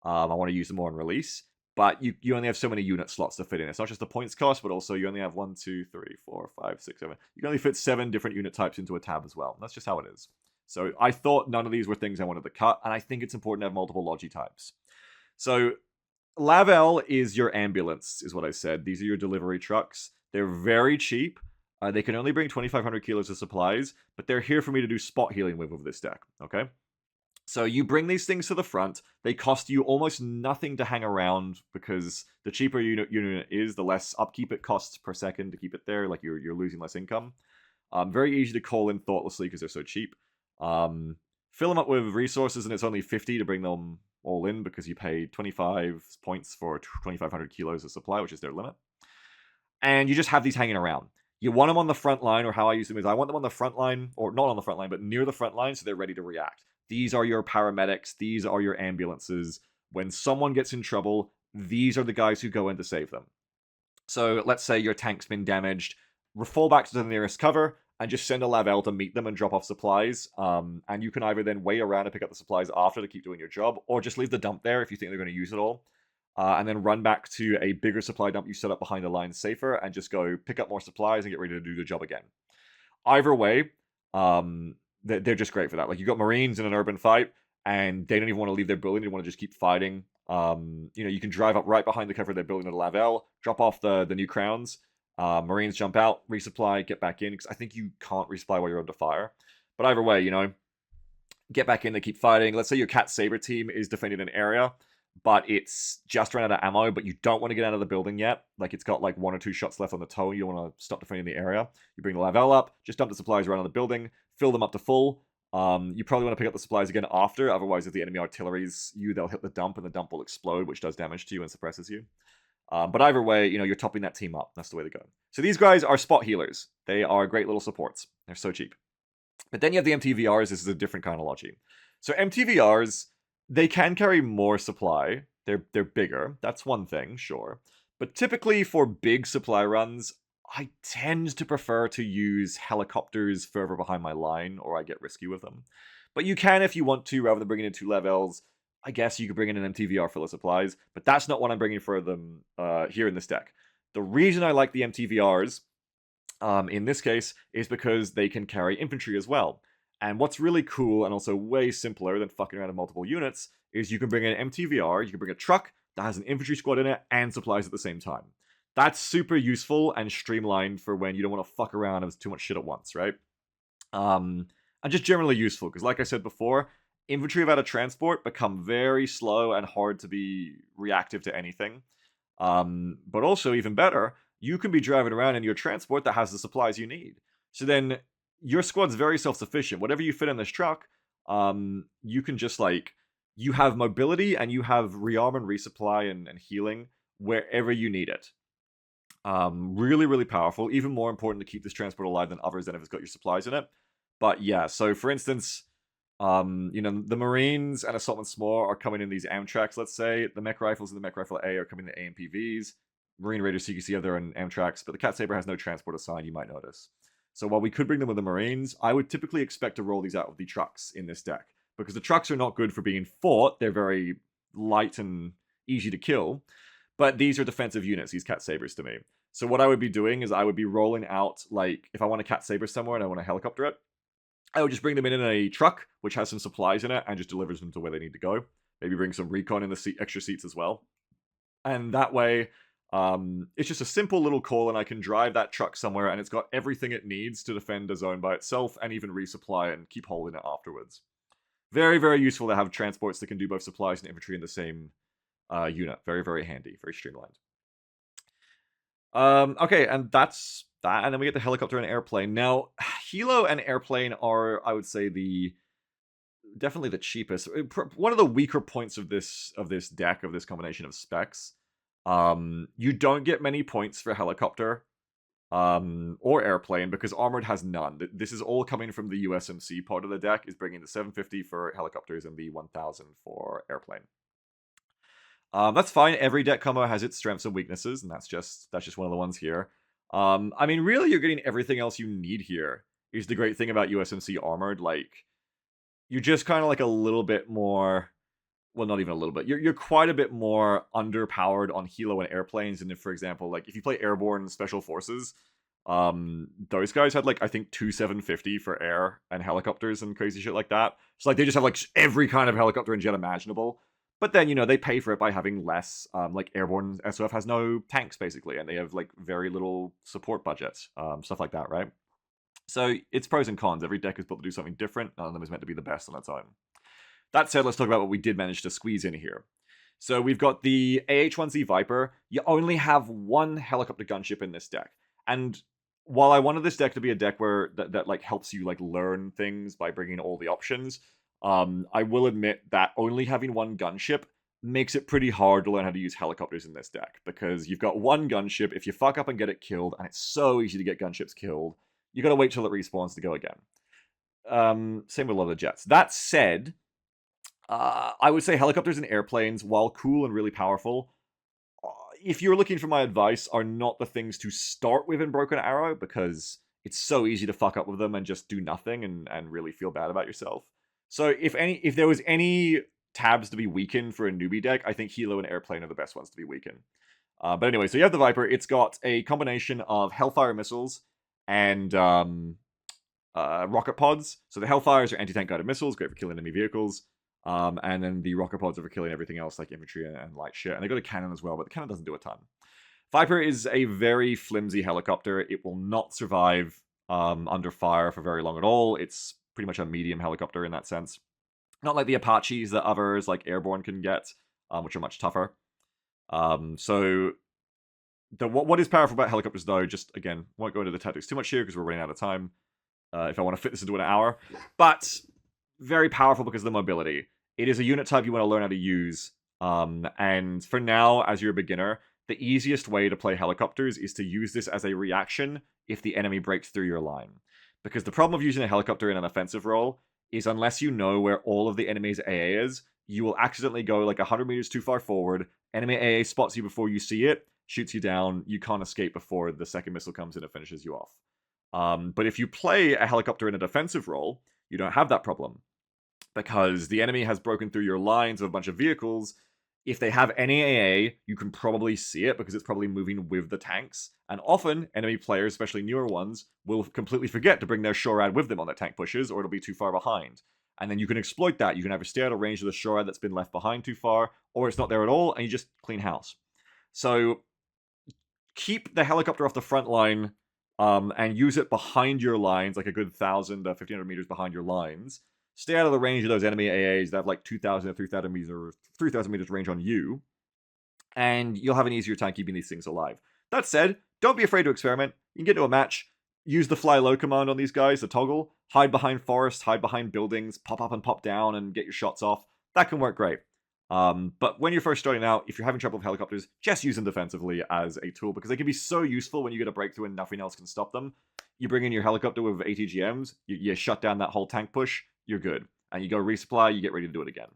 I want to use them more on release. But you only have so many unit slots to fit in. It's not just the points cost, but also you only have 1, 2, 3, 4, 5, 6, 7. You can only fit 7 different unit types into a tab as well. That's just how it is. So I thought none of these were things I wanted to cut, and I think it's important to have multiple logi types. So Lavelle is your ambulance, is what I said. These are your delivery trucks. They're very cheap. They can only bring 2,500 kilos of supplies, but they're here for me to do spot healing with this deck, okay? So you bring these things to the front. They cost you almost nothing to hang around because the cheaper unit is, the less upkeep it costs per second to keep it there. Like you're losing less income. Very easy to call in thoughtlessly because they're so cheap. Fill them up with resources, and it's only 50 to bring them all in because you pay 25 points for 2,500 kilos of supply, which is their limit. And you just have these hanging around. You want them on the front line, or how I use them is I want them on the front line, or not on the front line, but near the front line so they're ready to react. These are your paramedics. These are your ambulances. When someone gets in trouble, these are the guys who go in to save them. So let's say your tank's been damaged. Fall back to the nearest cover and just send a Lavelle to meet them and drop off supplies. And you can either then wait around and pick up the supplies after to keep doing your job, or just leave the dump there if you think they're going to use it all. And then run back to a bigger supply dump you set up behind the line safer and just go pick up more supplies and get ready to do the job again. Either way, they're just great for that. Like, you got Marines in an urban fight, and they don't even want to leave their building. They want to just keep fighting. You can drive up right behind the cover of their building at Lavelle, drop off the new crowns. Marines jump out, resupply, get back in. Because I think you can't resupply while you're under fire. But either way, get back in, they keep fighting. Let's say your Cat Saber team is defending an area, but it's just run out of ammo, but you don't want to get out of the building yet. Like, it's got like 1 or 2 shots left on the toe. You don't want to stop defending the area. You bring the Lavelle up, just dump the supplies around the building, fill them up to full. You probably want to pick up the supplies again after, otherwise if the enemy artillery's you, they'll hit the dump and the dump will explode, which does damage to you and suppresses you. But either way, you're topping that team up. That's the way to go. So these guys are spot healers. They are great little supports. They're so cheap. But then you have the MTVRs. This is a different kind of logic. So MTVRs, they can carry more supply. They're bigger. That's one thing, sure. But typically for big supply runs, I tend to prefer to use helicopters further behind my line, or I get risky with them. But you can if you want to, rather than bringing in 2 levels. I guess you could bring in an MTVR full of supplies, but that's not what I'm bringing for them here in this deck. The reason I like the MTVRs in this case is because they can carry infantry as well. And what's really cool and also way simpler than fucking around with multiple units is you can bring an MTVR, you can bring a truck that has an infantry squad in it and supplies at the same time. That's super useful and streamlined for when you don't want to fuck around with too much shit at once, right? And just generally useful, because like I said before, infantry without a transport become very slow and hard to be reactive to anything. But also, even better, you can be driving around in your transport that has the supplies you need. So then your squad's very self-sufficient. Whatever you fit in this truck, you can just you have mobility and you have rearm and resupply and healing wherever you need it. Really, really powerful. Even more important to keep this transport alive than others, than if it's got your supplies in it. But yeah, so for instance, the Marines and Assaultment S'more are coming in these Amtraks, let's say. The Mech Rifles and the Mech Rifle A are coming in the AMPVs. Marine Raiders CQC, they're in Amtraks, but the Cat Saber has no transport assigned, you might notice. So while we could bring them with the Marines, I would typically expect to roll these out with the trucks in this deck. Because the trucks are not good for being fought, they're very light and easy to kill. But these are defensive units, these Cat Sabers to me. So what I would be doing is I would be rolling out, if I want a Cat Saber somewhere and I want to helicopter it, I would just bring them in a truck, which has some supplies in it, and just delivers them to where they need to go. Maybe bring some Recon in the extra seats as well. And that way, it's just a simple little call, and I can drive that truck somewhere, and it's got everything it needs to defend a zone by itself, and even resupply and keep holding it afterwards. Very, very useful to have transports that can do both supplies and infantry in the same unit. Very, very handy. Very streamlined. Okay, and that's that. And then we get the helicopter and airplane. Now, helo and airplane are, I would say, definitely the cheapest. One of the weaker points of this deck, of this combination of specs. You don't get many points for helicopter or airplane because armored has none. This is all coming from the USMC part of the deck, is bringing the 750 for helicopters and the 1000 for airplane. That's fine. Every deck combo has its strengths and weaknesses, and that's just one of the ones here. I mean, really, you're getting everything else you need here. Is the great thing about USMC armored. Like, you're just kind of like a little bit more. Well, not even a little bit. You're quite a bit more underpowered on helo and airplanes. And if, for example, like if you play airborne special forces, those guys had like I think 750 for air and helicopters and crazy shit like that. So like they just have like every kind of helicopter and jet imaginable. But then, you know, they pay for it by having less, like airborne SOF has no tanks basically, and they have like very little support budgets, stuff like that, right? So it's pros and cons. Every deck is built to do something different. None of them is meant to be the best on its own. That said, let's talk about what we did manage to squeeze in here. So we've got the AH-1Z Viper. You only have one helicopter gunship in this deck. And while I wanted this deck to be a deck where that like helps you like learn things by bringing all the options, I will admit that only having one gunship makes it pretty hard to learn how to use helicopters in this deck, because you've got one gunship. If you fuck up and get it killed, and it's so easy to get gunships killed, you gotta wait till it respawns to go again. Same with a lot of the jets. That said, I would say helicopters and airplanes, while cool and really powerful, if you're looking for my advice, are not the things to start with in Broken Arrow, because it's so easy to fuck up with them and just do nothing and really feel bad about yourself. So if there was any tabs to be weakened for a newbie deck, I think Helo and Airplane are the best ones to be weakened. But anyway, so you have the Viper. It's got a combination of Hellfire missiles and rocket pods. So the Hellfires are anti-tank guided missiles, great for killing enemy vehicles. And then the rocket pods are for killing everything else like infantry and light shit. And they got a cannon as well, but the cannon doesn't do a ton. Viper is a very flimsy helicopter. It will not survive under fire for very long at all. It's pretty much a medium helicopter in that sense. Not like the Apaches that others like Airborne can get, which are much tougher. So what is powerful about helicopters, though, just again, won't go into the tactics too much here because we're running out of time. If I want to fit this into an hour, but very powerful because of the mobility. It is a unit type you want to learn how to use. And for now, as you're a beginner, the easiest way to play helicopters is to use this as a reaction if the enemy breaks through your line. Because the problem of using a helicopter in an offensive role is unless you know where all of the enemy's AA is, you will accidentally go like 100 meters too far forward, enemy AA spots you before you see it, shoots you down, you can't escape before the second missile comes in and finishes you off. But if you play a helicopter in a defensive role, you don't have that problem. Because the enemy has broken through your lines of a bunch of vehicles. If they have any AA, you can probably see it because it's probably moving with the tanks. And often, enemy players, especially newer ones, will completely forget to bring their SHORAD with them on their tank pushes, or it'll be too far behind. And then you can exploit that. You can either stay out of range of the SHORAD that's been left behind too far, or it's not there at all, and you just clean house. So, keep the helicopter off the front line, and use it behind your lines, like a good 1,000 to 1,500 meters behind your lines. Stay out of the range of those enemy AAs that have like 2,000 or 3,000 meters or 3,000 meters range on you, and you'll have an easier time keeping these things alive. That said, don't be afraid to experiment. You can get into a match, use the fly low command on these guys, the toggle, hide behind forests, hide behind buildings, pop up and pop down and get your shots off. That can work great. But when you're first starting out, if you're having trouble with helicopters, just use them defensively as a tool, because they can be so useful when you get a breakthrough and nothing else can stop them. You bring in your helicopter with ATGMs, you shut down that whole tank push, you're good. And you go resupply, you get ready to do it again.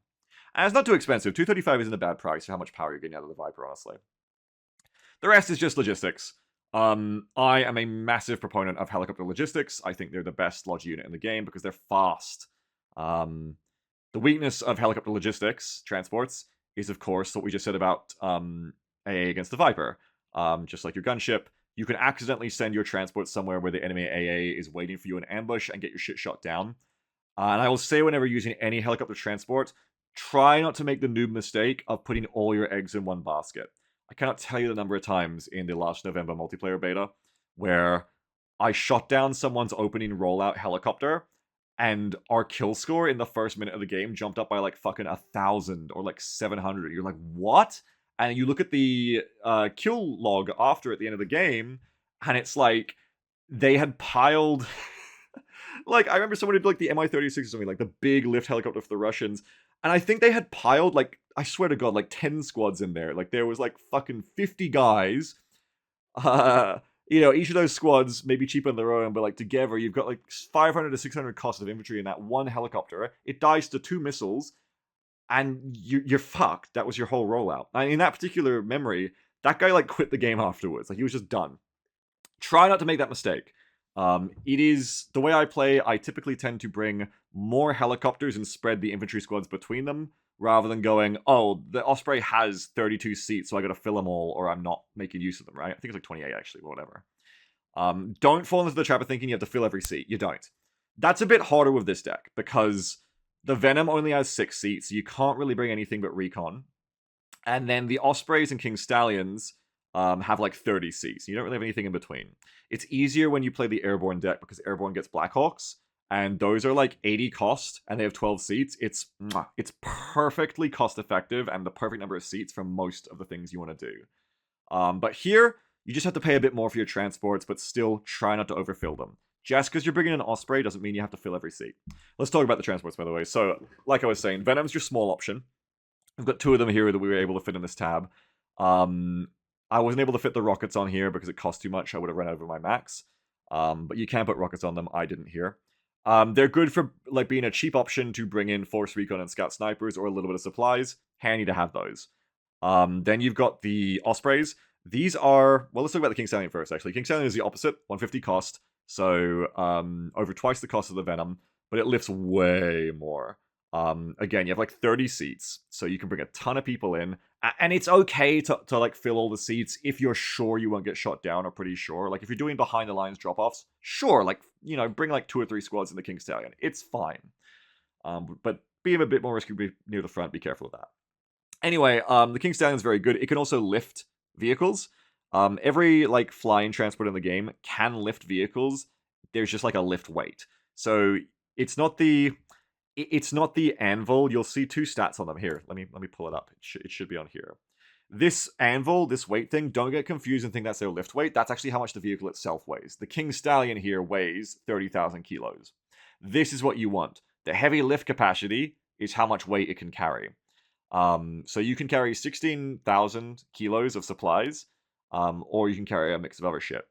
And it's not too expensive. 235 isn't a bad price for how much power you're getting out of the Viper, honestly. The rest is just logistics. I am a massive proponent of helicopter logistics. I think they're the best lodge unit in the game because they're fast. The weakness of helicopter logistics, transports, is of course what we just said about AA against the Viper. Just like your gunship, you can accidentally send your transport somewhere where the enemy AA is waiting for you in ambush and get your shit shot down. And I will say, whenever using any helicopter transport, try not to make the noob mistake of putting all your eggs in one basket. I cannot tell you the number of times in the last November multiplayer beta where I shot down someone's opening rollout helicopter, and our kill score in the first minute of the game jumped up by like fucking 1,000 or like 700. You're like, what? And you look at the kill log after at the end of the game, and it's like they had piled... Like, I remember someone who did like the Mi-36 or something, like the big lift helicopter for the Russians, and I think they had piled like I swear to God, like 10 squads in there. Like there was like fucking 50 guys. Uh, each of those squads may be cheap on their own, but like together, you've got like 500 to 600 cost of infantry in that one helicopter. It dies to 2 missiles, and you're fucked. That was your whole rollout. And in that particular memory, that guy like quit the game afterwards. Like he was just done. Try not to make that mistake. It is the way I play. I typically tend to bring more helicopters and spread the infantry squads between them, rather than going, oh, the Osprey has 32 seats, so I got to fill them all, or I'm not making use of them. Right? I think it's like 28 actually, but whatever. Don't fall into the trap of thinking you have to fill every seat. You don't. That's a bit harder with this deck because the Venom only has 6 seats, so you can't really bring anything but Recon. And then the Ospreys and King Stallions have like 30 seats. You don't really have anything in between. It's easier when you play the Airborne deck because Airborne gets Blackhawks, and those are like 80 cost, and they have 12 seats. It's perfectly cost effective and the perfect number of seats for most of the things you want to do. But here, you just have to pay a bit more for your transports, but still try not to overfill them. Just because you're bringing an Osprey doesn't mean you have to fill every seat. Let's talk about the transports, by the way. So, like I was saying, Venom's your small option. We've got 2 of them here that we were able to fit in this tab. I wasn't able to fit the rockets on here because it cost too much. I would have run over my max. But you can put rockets on them. I didn't here. They're good for like being a cheap option to bring in Force Recon and Scout Snipers or a little bit of supplies. Handy to have those. Then you've got the Ospreys. These are, well, let's talk about the King Stallion first, actually. King Stallion is the opposite, 150 cost. So, over twice the cost of the Venom, but it lifts way more. Again, you have like 30 seats, so you can bring a ton of people in, and it's okay to like fill all the seats if you're sure you won't get shot down or pretty sure. Like if you're doing behind the lines drop-offs, sure, like, bring like 2 or 3 squads in the King Stallion. It's fine. But being a bit more risky near the front, be careful of that. Anyway, the King Stallion is very good. It can also lift vehicles. Every like flying transport in the game can lift vehicles. There's just like a lift weight. So it's not the anvil. You'll see 2 stats on them here. Let me pull it up. It should be on here. This anvil, this weight thing, don't get confused and think that's their lift weight. That's actually how much the vehicle itself weighs. The King Stallion here weighs 30,000 kilos. This is what you want. The heavy lift capacity is how much weight it can carry. So you can carry 16,000 kilos of supplies, or you can carry a mix of other shit.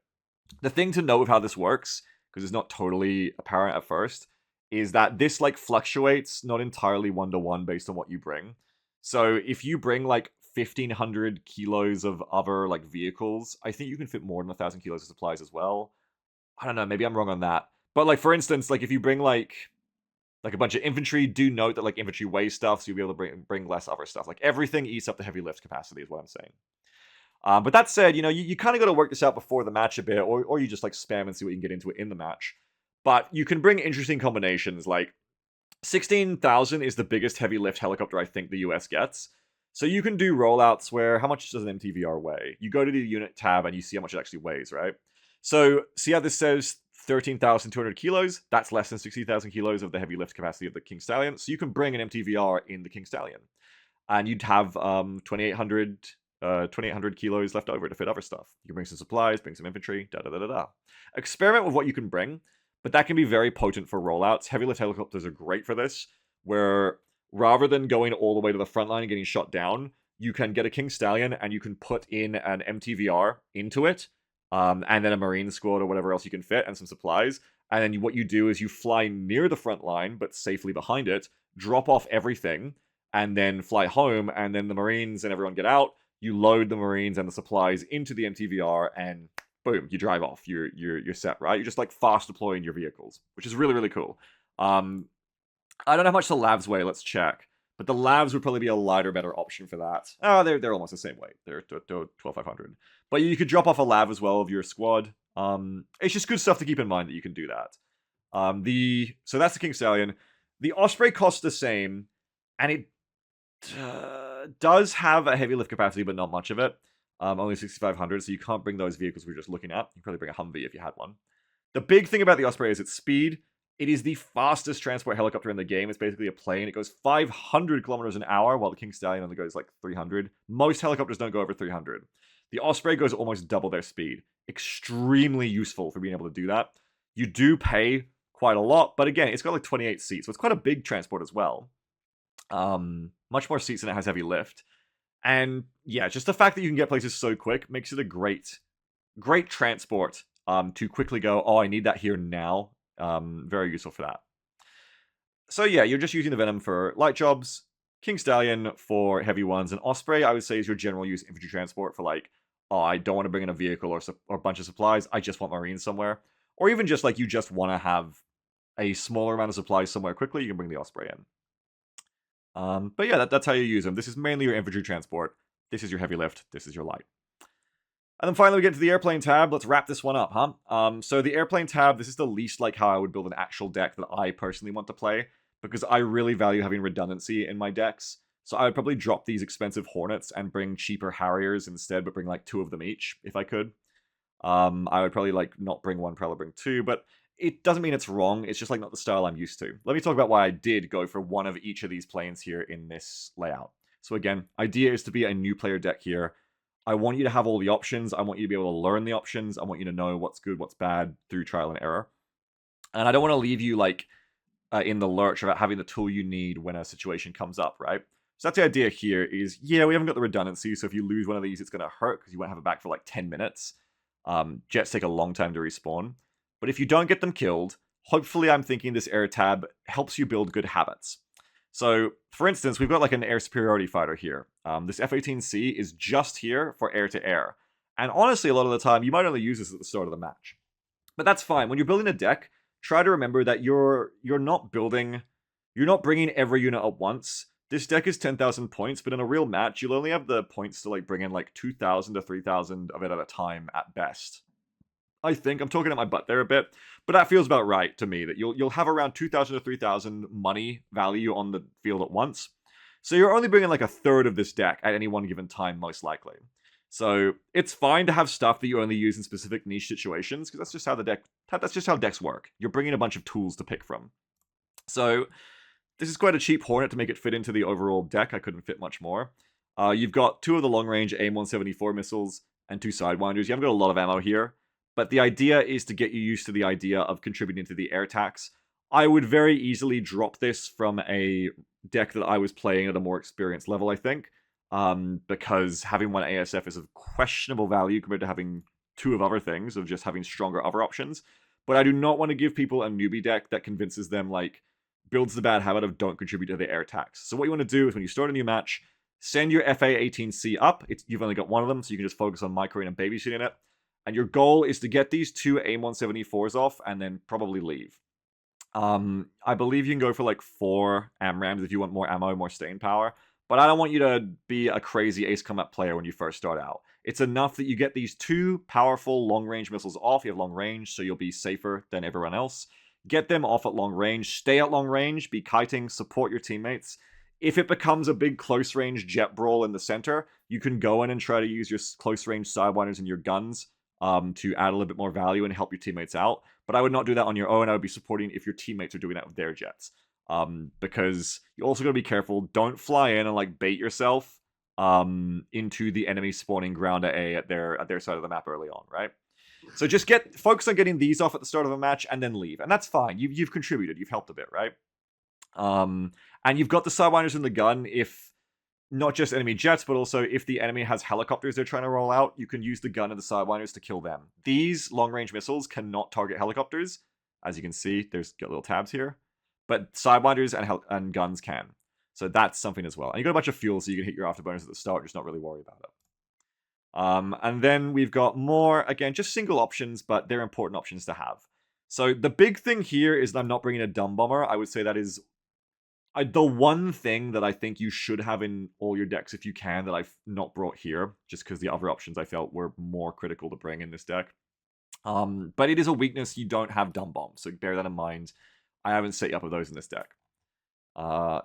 The thing to note with how this works, because it's not totally apparent at first, is that this like fluctuates not entirely 1-to-1 based on what you bring. So if you bring like 1,500 kilos of other like vehicles, I think you can fit more than 1,000 kilos of supplies as well. I don't know, maybe I'm wrong on that. But like for instance, like if you bring like a bunch of infantry, do note that like infantry weighs stuff, so you'll be able to bring less other stuff. Like everything eats up the heavy lift capacity is what I'm saying. But that said, you kind of got to work this out before the match a bit, or you just like spam and see what you can get into it in the match. But you can bring interesting combinations, like 16,000 is the biggest heavy lift helicopter I think the US gets. So you can do rollouts where, how much does an MTVR weigh? You go to the unit tab and you see how much it actually weighs, right? So see how this says 13,200 kilos? That's less than 60,000 kilos of the heavy lift capacity of the King Stallion. So you can bring an MTVR in the King Stallion. And you'd have 2,800 kilos left over to fit other stuff. You can bring some supplies, bring some infantry, da-da-da-da-da. Experiment with what you can bring, but that can be very potent for rollouts. Heavy lift helicopters are great for this, where rather than going all the way to the front line and getting shot down, you can get a King Stallion and you can put in an MTVR into it, and then a Marine squad or whatever else you can fit, and some supplies. And then what you do is you fly near the front line, but safely behind it, drop off everything, and then fly home, and then the Marines and everyone get out. You load the Marines and the supplies into the MTVR, and boom, you drive off. You're set, right? You're just like fast deploying your vehicles, which is really, really cool. I don't know how much the lavs weigh. Let's check. But the lavs would probably be a lighter, better option for that. Oh, they're almost the same weight. They're 12,500. But you could drop off a lav as well of your squad. It's just good stuff to keep in mind that you can do that. So that's the King Stallion. The Osprey costs the same, and it does have a heavy lift capacity, but not much of it. Only 6,500, so you can't bring those vehicles we were just looking at. You can probably bring a Humvee if you had one. The big thing about the Osprey is its speed. It is the fastest transport helicopter in the game. It's basically a plane. It goes 500 kilometers an hour, while the King Stallion only goes like 300. Most helicopters don't go over 300. The Osprey goes almost double their speed. Extremely useful for being able to do that. You do pay quite a lot, but again, it's got like 28 seats, so it's quite a big transport as well. Much more seats than it has heavy lift. And yeah, just the fact that you can get places so quick makes it a great transport to quickly go, oh, I need that here now. Very useful for that. So yeah, you're just using the Venom for light jobs, King Stallion for heavy ones, and Osprey, I would say, is your general use infantry transport for like, oh, I don't want to bring in a vehicle or a bunch of supplies, I just want Marines somewhere. Or even just like you just want to have a smaller amount of supplies somewhere quickly, you can bring the Osprey in. But yeah, that's how you use them. This is mainly your infantry transport. This is your heavy lift. This is your light. And then finally we get to the airplane tab. Let's wrap this one up, huh? So the airplane tab, this is the least like how I would build an actual deck that I personally want to play, because I really value having redundancy in my decks. So I would probably drop these expensive Hornets and bring cheaper Harriers instead, but bring like 2 of them each, if I could. I would probably like not bring 1, probably bring 2, but it doesn't mean it's wrong. It's just like not the style I'm used to. Let me talk about why I did go for one of each of these planes here in this layout. So again, idea is to be a new player deck here. I want you to have all the options. I want you to be able to learn the options. I want you to know what's good, what's bad through trial and error. And I don't want to leave you like in the lurch about having the tool you need when a situation comes up, right? So that's the idea here is, yeah, we haven't got the redundancy, so if you lose one of these, it's going to hurt because you won't have it back for like 10 minutes. Jets take a long time to respawn. But if you don't get them killed, hopefully I'm thinking this air tab helps you build good habits. So, for instance, we've got like an air superiority fighter here. This F-18C is just here for air-to-air. And honestly, a lot of the time, you might only use this at the start of the match. But that's fine. When you're building a deck, try to remember that you're not bringing every unit at once. This deck is 10,000 points, but in a real match, you'll only have the points to like bring in like 2,000 to 3,000 of it at a time at best. I think I'm talking at my butt there a bit, but that feels about right to me. That you'll have around 2,000 to 3,000 money value on the field at once. So you're only bringing like a third of this deck at any one given time, most likely. So it's fine to have stuff that you only use in specific niche situations, because that's just how decks work. You're bringing a bunch of tools to pick from. So this is quite a cheap Hornet to make it fit into the overall deck. I couldn't fit much more. You've got 2 of the long-range AIM-174 missiles and 2 Sidewinders. You haven't got a lot of ammo here, but the idea is to get you used to the idea of contributing to the air attacks. I would very easily drop this from a deck that I was playing at a more experienced level, I think, because having 1 ASF is of questionable value compared to having 2 of other things, of just having stronger other options. But I do not want to give people a newbie deck that convinces them, like, builds the bad habit of don't contribute to the air attacks. So what you want to do is when you start a new match, send your FA-18C up. You've only got 1 of them, so you can just focus on microing and babysitting it. And your goal is to get these 2 AIM-174s off and then probably leave. I believe you can go for like 4 AMRAMs if you want more ammo, more staying power. But I don't want you to be a crazy Ace Combat player when you first start out. It's enough that you get these 2 powerful long-range missiles off. You have long range, so you'll be safer than everyone else. Get them off at long range. Stay at long range. Be kiting. Support your teammates. If it becomes a big close-range jet brawl in the center, you can go in and try to use your close-range Sidewinders and your guns to add a little bit more value and help your teammates out. But I would not do that on your own. I would be supporting if your teammates are doing that with their jets. Because you also got to be careful. Don't fly in and like bait yourself into the enemy spawning ground at their side of the map early on, right? So just focus on getting these off at the start of a match and then leave. And that's fine. You've contributed. You've helped a bit, right? And you've got the Sidewinders in the gun if not just enemy jets, but also if the enemy has helicopters they're trying to roll out, you can use the gun and the Sidewinders to kill them. These long-range missiles cannot target helicopters. As you can see, there's got little tabs here. But Sidewinders and guns can. So that's something as well. And you got a bunch of fuel, so you can hit your afterburners at the start, just not really worry about it. And then we've got more, again, just single options, but they're important options to have. So the big thing here is that I'm not bringing a dumb bomber. I would say that is the one thing that I think you should have in all your decks if you can that I've not brought here, just because the other options I felt were more critical to bring in this deck. But it is a weakness you don't have dumb bombs, so bear that in mind. I haven't set you up with those in this deck.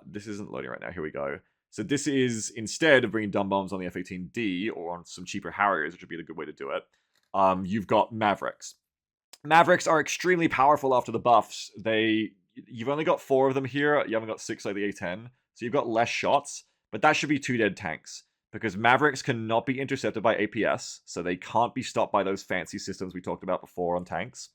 This isn't loading right now. Here we go. So this is, instead of bringing dumb bombs on the F-18D or on some cheaper Harriers, which would be the good way to do it, you've got Mavericks. Mavericks are extremely powerful after the buffs. You've only got 4 of them here. You haven't got 6 like the A-10. So you've got less shots, but that should be 2 dead tanks. Because Mavericks cannot be intercepted by APS, so they can't be stopped by those fancy systems we talked about before on tanks.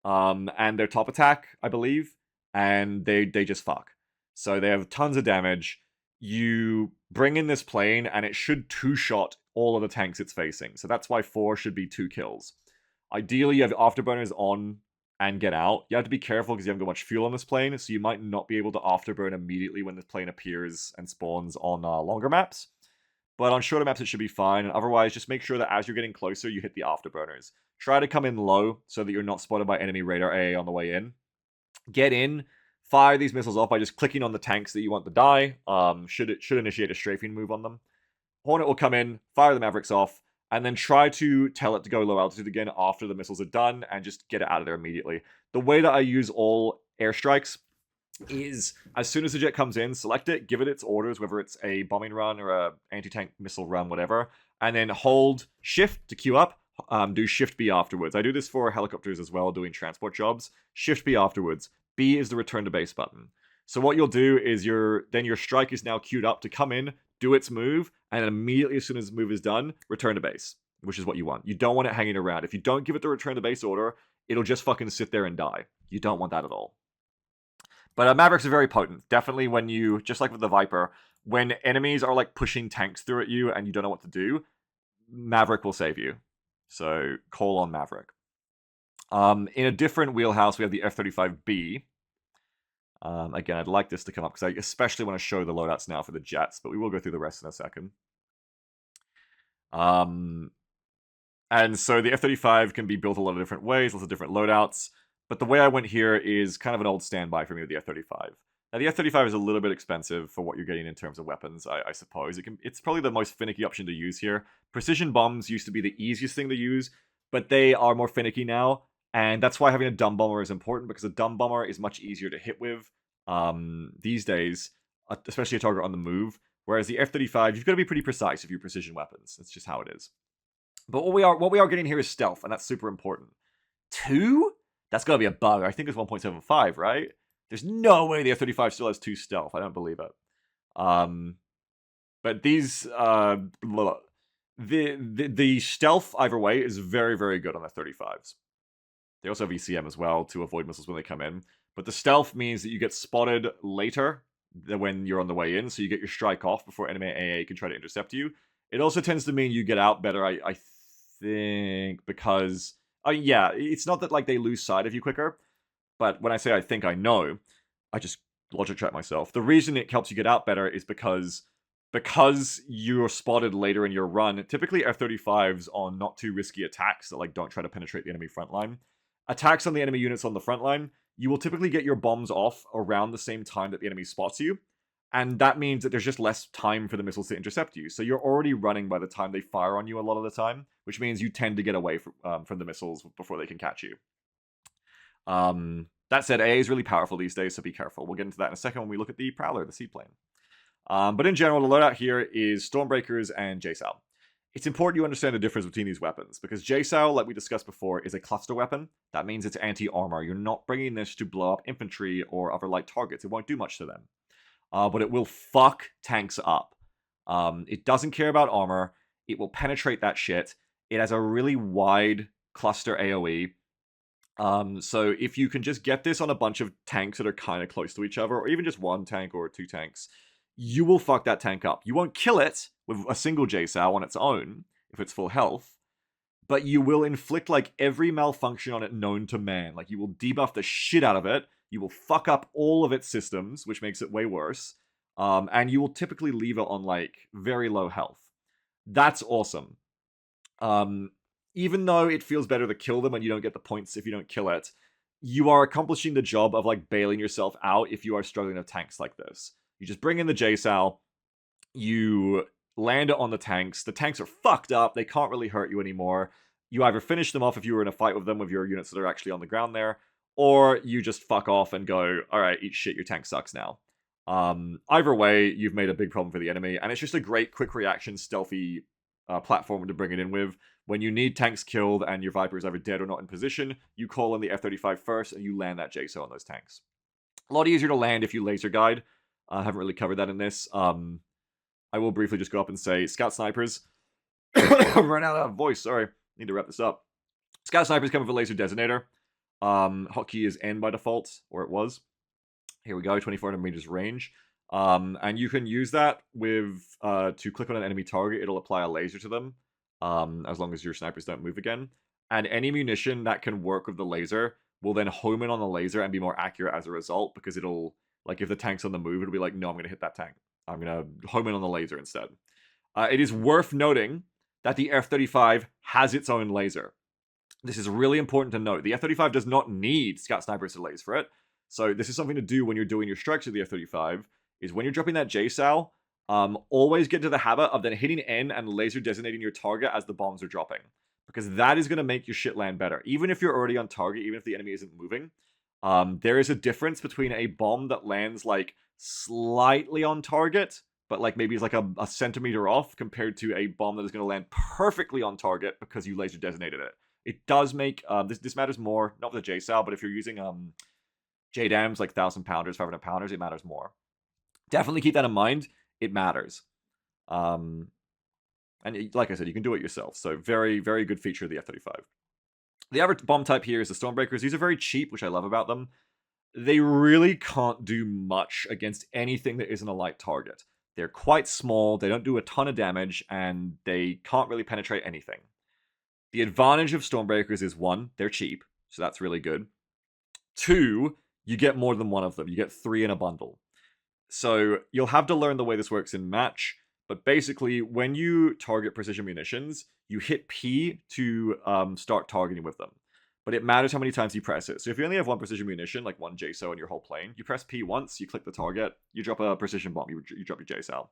And they're top attack, I believe, and they just fuck. So they have tons of damage. You bring in this plane, and it should two-shot all of the tanks it's facing. So that's why 4 should be 2 kills. Ideally, you have afterburners on and get out. You have to be careful because you haven't got much fuel on this plane, so you might not be able to afterburn immediately when this plane appears and spawns on longer maps. But on shorter maps, it should be fine. And otherwise, just make sure that as you're getting closer, you hit the afterburners. Try to come in low so that you're not spotted by enemy radar AA on the way in. Get in, fire these missiles off by just clicking on the tanks that you want to die. Should initiate a strafing move on them. Hornet will come in, fire the Mavericks off, and then try to tell it to go low altitude again after the missiles are done, and just get it out of there immediately. The way that I use all airstrikes is, as soon as the jet comes in, select it, give it its orders, whether it's a bombing run or a anti-tank missile run, whatever, and then hold shift to queue up, do shift B afterwards. I do this for helicopters as well, doing transport jobs. Shift B afterwards. B is the return to base button. So what you'll do is your strike is now queued up to come in, do its move, and then immediately as soon as the move is done, return to base, which is what you want. You don't want it hanging around. If you don't give it the return to base order, it'll just fucking sit there and die. You don't want that at all. But Mavericks are very potent. Definitely when you, just like with the Viper, when enemies are like pushing tanks through at you and you don't know what to do, Maverick will save you. So call on Maverick. In a different wheelhouse, we have the F-35B. Again, I'd like this to come up because I especially want to show the loadouts now for the jets, but we will go through the rest in a second. And so the F-35 can be built a lot of different ways, lots of different loadouts. But the way I went here is kind of an old standby for me with the F-35. Now, the F-35 is a little bit expensive for what you're getting in terms of weapons, I suppose. It's probably the most finicky option to use here. Precision bombs used to be the easiest thing to use, but they are more finicky now. And that's why having a dumb bomber is important, because a dumb bomber is much easier to hit with these days, especially a target on the move. Whereas the F-35, you've got to be pretty precise with your precision weapons. That's just how it is. But what we are getting here is stealth, and that's super important. 2? That's got to be a bug. I think it's 1.75, right? There's no way the F-35 still has 2 stealth. I don't believe it. But these, the stealth either way is very, very good on F-35s. They also have ECM as well to avoid missiles when they come in. But the stealth means that you get spotted later than when you're on the way in, so you get your strike off before enemy AA can try to intercept you. It also tends to mean you get out better, I think, because... yeah, it's not that like they lose sight of you quicker, but when I say I think I know, I just logic check myself. The reason it helps you get out better is because you're spotted later in your run. Typically F-35s on not too risky attacks that like don't try to penetrate the enemy front line. Attacks on the enemy units on the front line, you will typically get your bombs off around the same time that the enemy spots you. And that means that there's just less time for the missiles to intercept you. So you're already running by the time they fire on you a lot of the time, which means you tend to get away from the missiles before they can catch you. That said, AA is really powerful these days, so be careful. We'll get into that in a second when we look at the Prowler, the seaplane. But in general, the loadout here is Stormbreakers and JSOW. It's important you understand the difference between these weapons, because JSOW, like we discussed before, is a cluster weapon. That means it's anti-armor. You're not bringing this to blow up infantry or other light targets. It won't do much to them. But it will fuck tanks up. It doesn't care about armor. It will penetrate that shit. It has a really wide cluster AoE. So if you can just get this on a bunch of tanks that are kind of close to each other, or even just one tank or 2 tanks, you will fuck that tank up. You won't kill it with a single JSOW on its own, if it's full health, but you will inflict like every malfunction on it known to man. Like you will debuff the shit out of it, you will fuck up all of its systems, which makes it way worse, and you will typically leave it on like very low health. That's awesome. Even though it feels better to kill them and you don't get the points if you don't kill it, you are accomplishing the job of like bailing yourself out if you are struggling with tanks like this. You just bring in the JSOW, you land it on the tanks are fucked up, they can't really hurt you anymore. You either finish them off if you were in a fight with them with your units that are actually on the ground there, or you just fuck off and go, alright, eat shit, your tank sucks now. Either way, you've made a big problem for the enemy, and it's just a great quick reaction, stealthy platform to bring it in with. When you need tanks killed and your Viper is either dead or not in position, you call in the F-35 first and you land that JSOW on those tanks. A lot easier to land if you laser guide. I haven't really covered that in this. I will briefly just go up and say Scout Snipers. Run out of voice, sorry. Need to wrap this up. Scout Snipers come with a laser designator. Hotkey is N by default, or it was. Here we go, 2,400 meters range. And you can use that with to click on an enemy target. It'll apply a laser to them, as long as your snipers don't move again. And any munition that can work with the laser will then home in on the laser and be more accurate as a result, because it'll, like, if the tank's on the move, it'll be like, no, I'm going to hit that tank. I'm going to home in on the laser instead. It is worth noting that the F-35 has its own laser. This is really important to note. The F-35 does not need scout snipers to laser for it. So this is something to do when you're doing your strikes with the F-35, is when you're dropping that JSOW, always get into the habit of then hitting N and laser designating your target as the bombs are dropping. Because that is going to make your shit land better. Even if you're already on target, even if the enemy isn't moving, there is a difference between a bomb that lands like slightly on target, but like maybe it's like a centimeter off, compared to a bomb that is going to land perfectly on target because you laser designated it. It does make, this matters more, not with the JSOW, but if you're using JDAMs like 1,000 pounders, 500 pounders, it matters more. Definitely keep that in mind. It matters. And like I said, you can do it yourself. So very, very good feature of the F-35. The other bomb type here is the Stormbreakers. These are very cheap, which I love about them. They really can't do much against anything that isn't a light target. They're quite small, they don't do a ton of damage, and they can't really penetrate anything. The advantage of Stormbreakers is, one, they're cheap, so that's really good. Two, you get more than one of them. You get 3 in a bundle. So you'll have to learn the way this works in match, but basically, when you target precision munitions, you hit P to start targeting with them. But it matters how many times you press it. So if you only have 1 precision munition, like 1 JSOW in your whole plane, you press P once, you click the target, you drop a precision bomb, you drop your JSOW.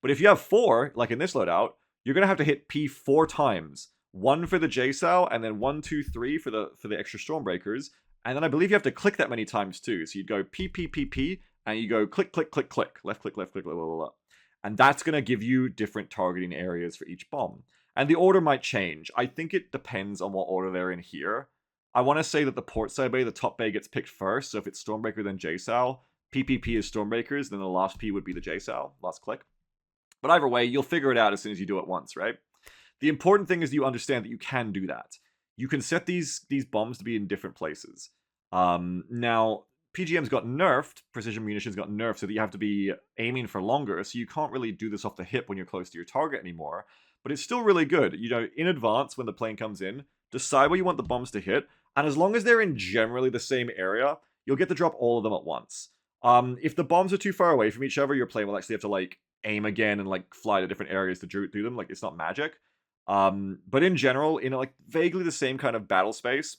But if you have 4, like in this loadout, you're going to have to hit P 4 times. 1 for the JSOW, and then 1, 2, 3 for the extra Stormbreakers. And then I believe you have to click that many times too. So you'd go P, P, P, P, and you go click, click, click, click, left click, blah, blah, blah, blah. And that's going to give you different targeting areas for each bomb. And the order might change. I think it depends on what order they're in here. I want to say that the port side bay, the top bay, gets picked first. So if it's Stormbreaker, then JSOW. PPP is Stormbreakers, then the last P would be the JSOW, last click. But either way, you'll figure it out as soon as you do it once, right? The important thing is you understand that you can do that. You can set these bombs to be in different places. Now, PGMs got nerfed, precision munitions got nerfed, so that you have to be aiming for longer, so you can't really do this off the hip when you're close to your target anymore. But it's still really good. You know, in advance, when the plane comes in, decide where you want the bombs to hit, and as long as they're in generally the same area, you'll get to drop all of them at once. If the bombs are too far away from each other, your plane will actually have to, like, aim again and, like, fly to different areas to do them. Like, it's not magic. But in general, in, like, vaguely the same kind of battle space,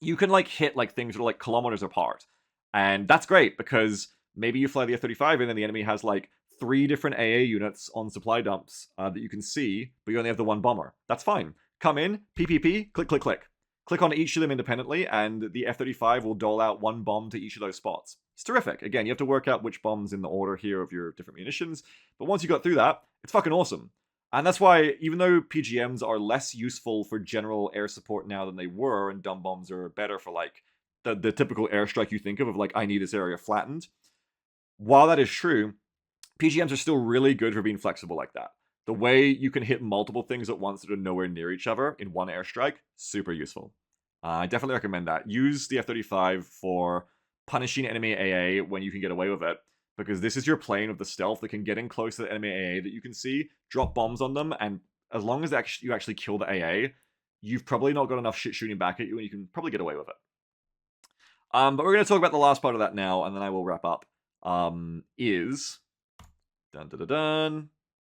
you can, like, hit, like, things that are, like, kilometers apart. And that's great, because maybe you fly the F-35 and then the enemy has, like, 3 different AA units on supply dumps that you can see, but you only have the 1 bomber. That's fine. Come in, PPP, click, click, click. Click on each of them independently, and the F-35 will dole out 1 bomb to each of those spots. It's terrific. Again, you have to work out which bombs in the order here of your different munitions, but once you got through that, it's fucking awesome. And that's why, even though PGMs are less useful for general air support now than they were, and dumb bombs are better for, like, the typical airstrike you think of, like, I need this area flattened, while that is true, PGMs are still really good for being flexible like that. The way you can hit multiple things at once that are nowhere near each other in one airstrike, super useful. I definitely recommend that. Use the F-35 for punishing enemy AA when you can get away with it, because this is your plane of the stealth that can get in close to the enemy AA that you can see, drop bombs on them, and as long as you actually kill the AA, you've probably not got enough shit shooting back at you, and you can probably get away with it. But we're going to talk about the last part of that now, and then I will wrap up. Is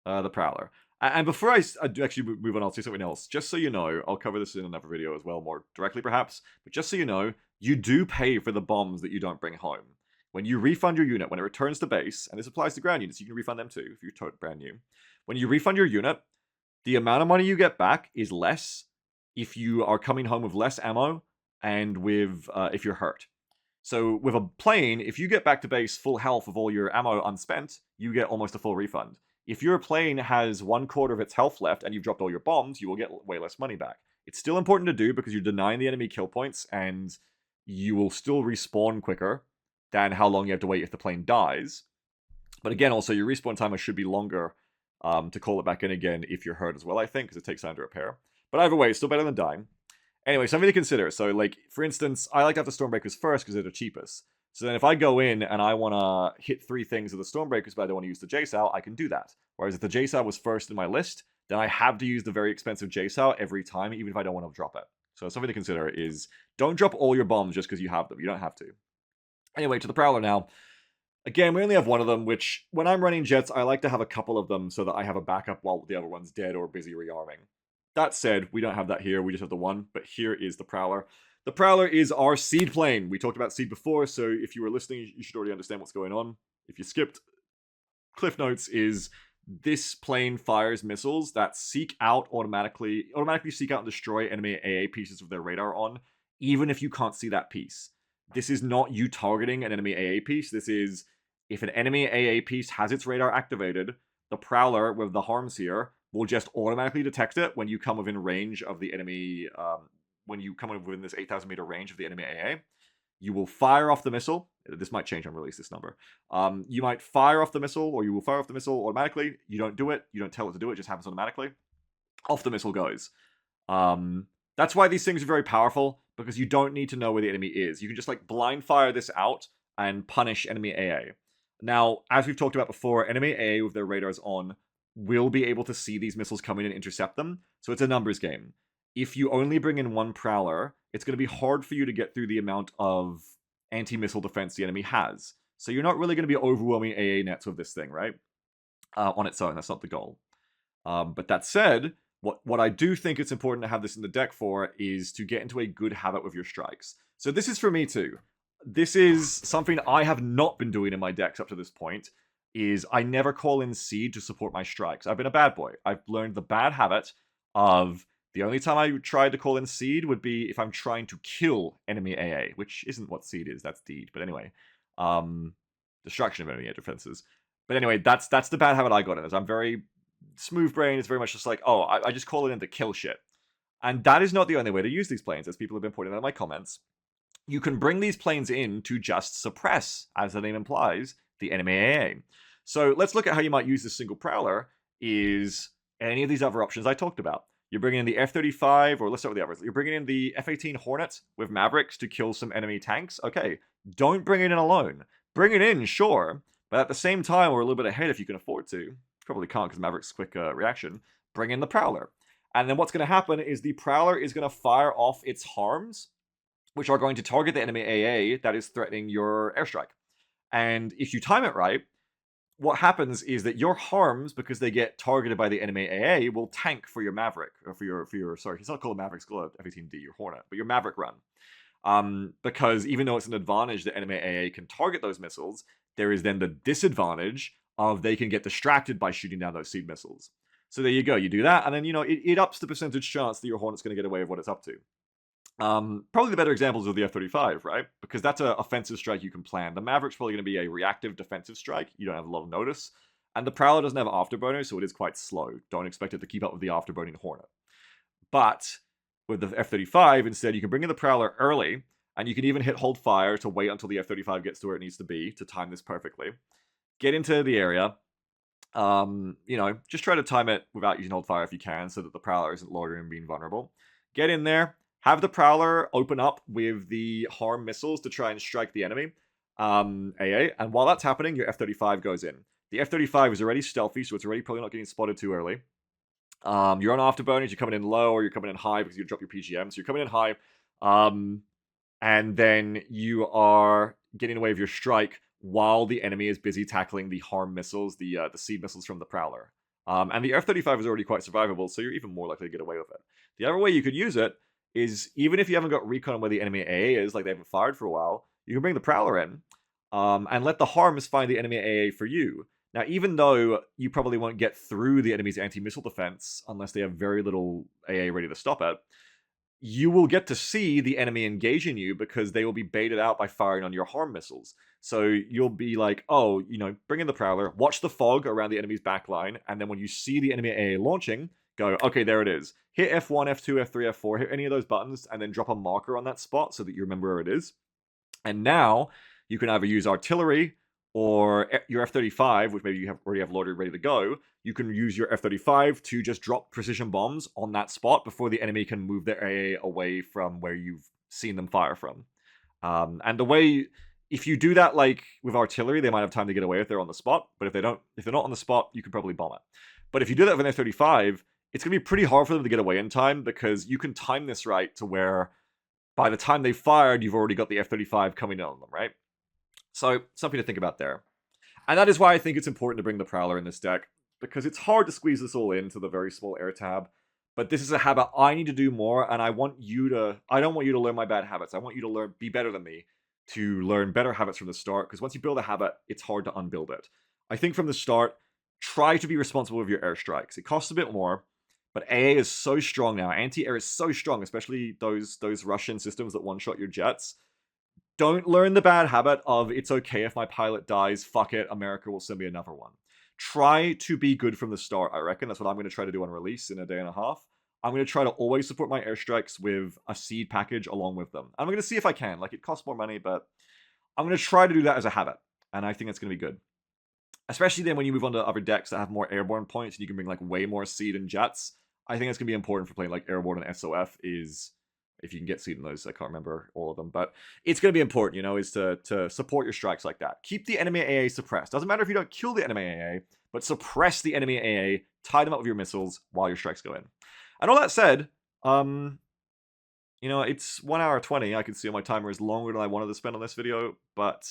the Prowler. And before I do actually move on, I'll say something else. Just so you know, I'll cover this in another video as well, more directly perhaps, but just so you know, you do pay for the bombs that you don't bring home. When you refund your unit, when it returns to base, and this applies to ground units, you can refund them too if you're brand new. When you refund your unit, the amount of money you get back is less if you are coming home with less ammo and with if you're hurt. So with a plane, if you get back to base full health with all your ammo unspent, you get almost a full refund. If your plane has 1/4 of its health left and you've dropped all your bombs, you will get way less money back. It's still important to do because you're denying the enemy kill points, and you will still respawn quicker than how long you have to wait if the plane dies. But again, also, your respawn timer should be longer to call it back in again if you're hurt as well, I think, because it takes time to repair. But either way, it's still better than dying. Anyway, something to consider. So, like, for instance, I like to have the Stormbreakers first because they're the cheapest. So then if I go in and I want to hit 3 things with the Stormbreakers, but I don't want to use the JSOW, I can do that. Whereas if the JSOW was first in my list, then I have to use the very expensive JSOW every time, even if I don't want to drop it. So something to consider is don't drop all your bombs just because you have them. You don't have to. Anyway, to the Prowler now. Again, we only have one of them, which when I'm running jets, I like to have a couple of them so that I have a backup while the other one's dead or busy rearming. That said, we don't have that here, we just have the one, but here is the Prowler. The Prowler is our seed plane. We talked about seed before, so if you were listening, you should already understand what's going on. If you skipped, Cliff Notes is this plane fires missiles that automatically seek out and destroy enemy AA pieces with their radar on, even if you can't see that piece. This is not you targeting an enemy AA piece. This is if an enemy AA piece has its radar activated, the Prowler with the harms here will just automatically detect it when you come within range of the enemy. When you come within this 8,000 meter range of the enemy AA, you will fire off the missile. This might change on release, this number. You might fire off the missile, or you will fire off the missile automatically. You don't do it. You don't tell it to do it. It just happens automatically. Off the missile goes. That's why these things are very powerful, because you don't need to know where the enemy is. You can just like blind fire this out and punish enemy AA. Now, as we've talked about before, enemy AA with their radars on will be able to see these missiles coming and intercept them. So it's a numbers game. If you only bring in one Prowler, it's going to be hard for you to get through the amount of anti-missile defense the enemy has. So you're not really going to be overwhelming AA nets with this thing, right? On its own, that's not the goal. But that said, what I do think it's important to have this in the deck for is to get into a good habit with your strikes. So this is for me too. This is something I have not been doing in my decks up to this point, is I never call in Seed to support my strikes. I've been a bad boy. I've learned the bad habit of the only time I tried to call in Seed would be if I'm trying to kill enemy AA, which isn't what Seed is, that's Deed. But anyway, destruction of enemy air defenses. But anyway, that's the bad habit I got in. I'm very smooth brain. It's very much just like, oh, I just call it in to kill shit. And that is not the only way to use these planes, as people have been pointing out in my comments. You can bring these planes in to just suppress, as the name implies, the enemy AA. So let's look at how you might use this single Prowler is any of these other options I talked about. You're bringing in the F-35, or let's start with the others. You're bringing in the F-18 Hornet with Mavericks to kill some enemy tanks. Okay, don't bring it in alone. Bring it in, sure, but at the same time, or a little bit ahead if you can afford to. Probably can't because Maverick's quick reaction. Bring in the Prowler. And then what's going to happen is the Prowler is going to fire off its harms, which are going to target the enemy AA that is threatening your airstrike. And if you time it right, what happens is that your harms, because they get targeted by the enemy AA, will tank for your Maverick, or for your sorry, it's not called Maverick, it's called F-18D, your Hornet, but your Maverick run. Because even though it's an advantage that enemy AA can target those missiles, there is then the disadvantage of they can get distracted by shooting down those seed missiles. So there you go, you do that, and then, it ups the percentage chance that your Hornet's going to get away with what it's up to. Probably the better examples are the F-35, right? Because that's an offensive strike you can plan. The Maverick's probably going to be a reactive defensive strike. You don't have a lot of notice. And the Prowler doesn't have afterburner, so it is quite slow. Don't expect it to keep up with the afterburning Hornet. But with the F-35, instead, you can bring in the Prowler early, and you can even hit hold fire to wait until the F-35 gets to where it needs to be to time this perfectly. Get into the area. Just try to time it without using hold fire if you can, so that the Prowler isn't loitering and being vulnerable. Get in there. Have the Prowler open up with the harm missiles to try and strike the enemy AA, and while that's happening, your F-35 goes in. The F-35 is already stealthy, so it's already probably not getting spotted too early. You're on afterburners, you're coming in low, or you're coming in high because you drop your PGM, so you're coming in high, and then you are getting away with your strike while the enemy is busy tackling the harm missiles, the seed missiles from the Prowler. And the F-35 is already quite survivable, so you're even more likely to get away with it. The other way you could use it is, even if you haven't got recon where the enemy AA is, like they haven't fired for a while, you can bring the Prowler in, and let the harms find the enemy AA for you. Now, even though you probably won't get through the enemy's anti-missile defense unless they have very little AA ready to stop it, you will get to see the enemy engaging you because they will be baited out by firing on your harm missiles. So you'll be like, oh, bring in the Prowler, watch the fog around the enemy's backline, and then when you see the enemy AA launching, go, okay, there it is. Hit F1, F2, F3, F4, hit any of those buttons, and then drop a marker on that spot so that you remember where it is. And now, you can either use artillery or your F-35, which maybe you already have loaded ready to go. You can use your F-35 to just drop precision bombs on that spot before the enemy can move their AA away from where you've seen them fire from. And the way If you do that like with artillery, they might have time to get away if they're on the spot. But if they're not on the spot, you can probably bomb it. But if you do that with an F-35, it's gonna be pretty hard for them to get away in time because you can time this right to where by the time they fired, you've already got the F-35 coming in on them, right? So something to think about there. And that is why I think it's important to bring the Prowler in this deck, because it's hard to squeeze this all into the very small air tab. But this is a habit I need to do more, and I don't want you to learn my bad habits. I want you to be better than me, to learn better habits from the start, because once you build a habit, it's hard to unbuild it. I think from the start, try to be responsible with your airstrikes. It costs a bit more, but AA is so strong now. Anti-air is so strong, especially those Russian systems that one-shot your jets. Don't learn the bad habit of, it's okay if my pilot dies, fuck it, America will send me another one. Try to be good from the start, I reckon. That's what I'm going to try to do on release in a day and a half. I'm going to try to always support my airstrikes with a seed package along with them. I'm going to see if I can. Like, it costs more money, but I'm going to try to do that as a habit. And I think it's going to be good. Especially then when you move on to other decks that have more airborne points and you can bring, like, way more seed and jets. I think it's going to be important for playing, like, airborne and SOF is... If you can get seed in those, I can't remember all of them. But it's going to be important, you know, is to support your strikes like that. Keep the enemy AA suppressed. Doesn't matter if you don't kill the enemy AA, but suppress the enemy AA, tie them up with your missiles while your strikes go in. And all that said, you know, it's 1 hour 20. I can see on my timer is longer than I wanted to spend on this video, but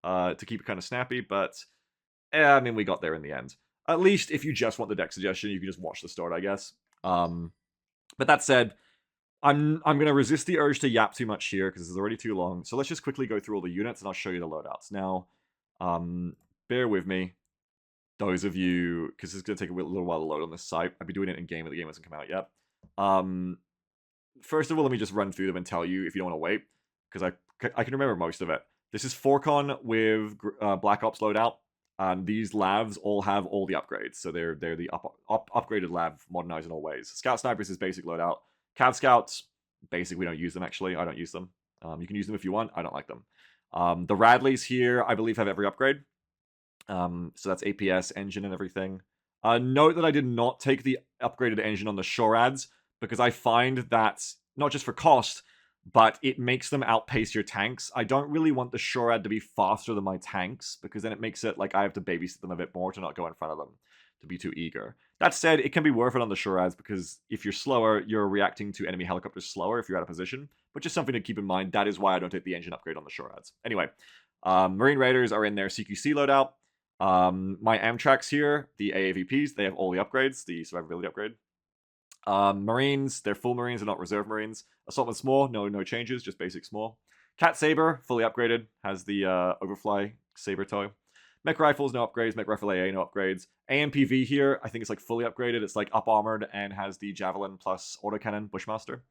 to keep it kind of snappy. But I mean, we got there in the end. At least if you just want the deck suggestion, you can just watch the start, I guess. But that said, I'm going to resist the urge to yap too much here because this is already too long. So let's just quickly go through all the units and I'll show you the loadouts. Now, bear with me, those of you, because it's going to take a little while to load on this site. I'll be doing it in game, but the game hasn't come out yet. First of all, let me just run through them and tell you if you don't want to wait, because I can remember most of it. This is FORCON with Black Ops loadout. And these lavs all have all the upgrades. So they're the upgraded lav modernized in all ways. Scout Snipers is basic loadout. Cav Scouts, basic, we don't use them actually. I don't use them. You can use them if you want. I don't like them. The Radleys here, I believe, have every upgrade. So that's APS, engine, and everything. Note that I did not take the upgraded engine on the Shorads, because I find that, not just for cost, but it makes them outpace your tanks. I don't really want the Shorad to be faster than my tanks, because then it makes it like I have to babysit them a bit more to not go in front of them, to be too eager. That said, it can be worth it on the Shorads, because if you're slower, you're reacting to enemy helicopters slower if you're out of position. But just something to keep in mind, that is why I don't take the engine upgrade on the Shorads. Anyway, Marine Raiders are in their CQC loadout. My Amtraks here, the AAVPs, they have all the upgrades, the survivability upgrade. Marines, they're full Marines, they're not reserve Marines. Assaultman Small, no changes, just basic Small. Cat Saber, fully upgraded, has the Overfly Saber toy. Mech Rifles, no upgrades. Mech Rifle AA, no upgrades. AMPV here, I think it's like fully upgraded. It's like up armored and has the Javelin plus Autocannon Bushmaster.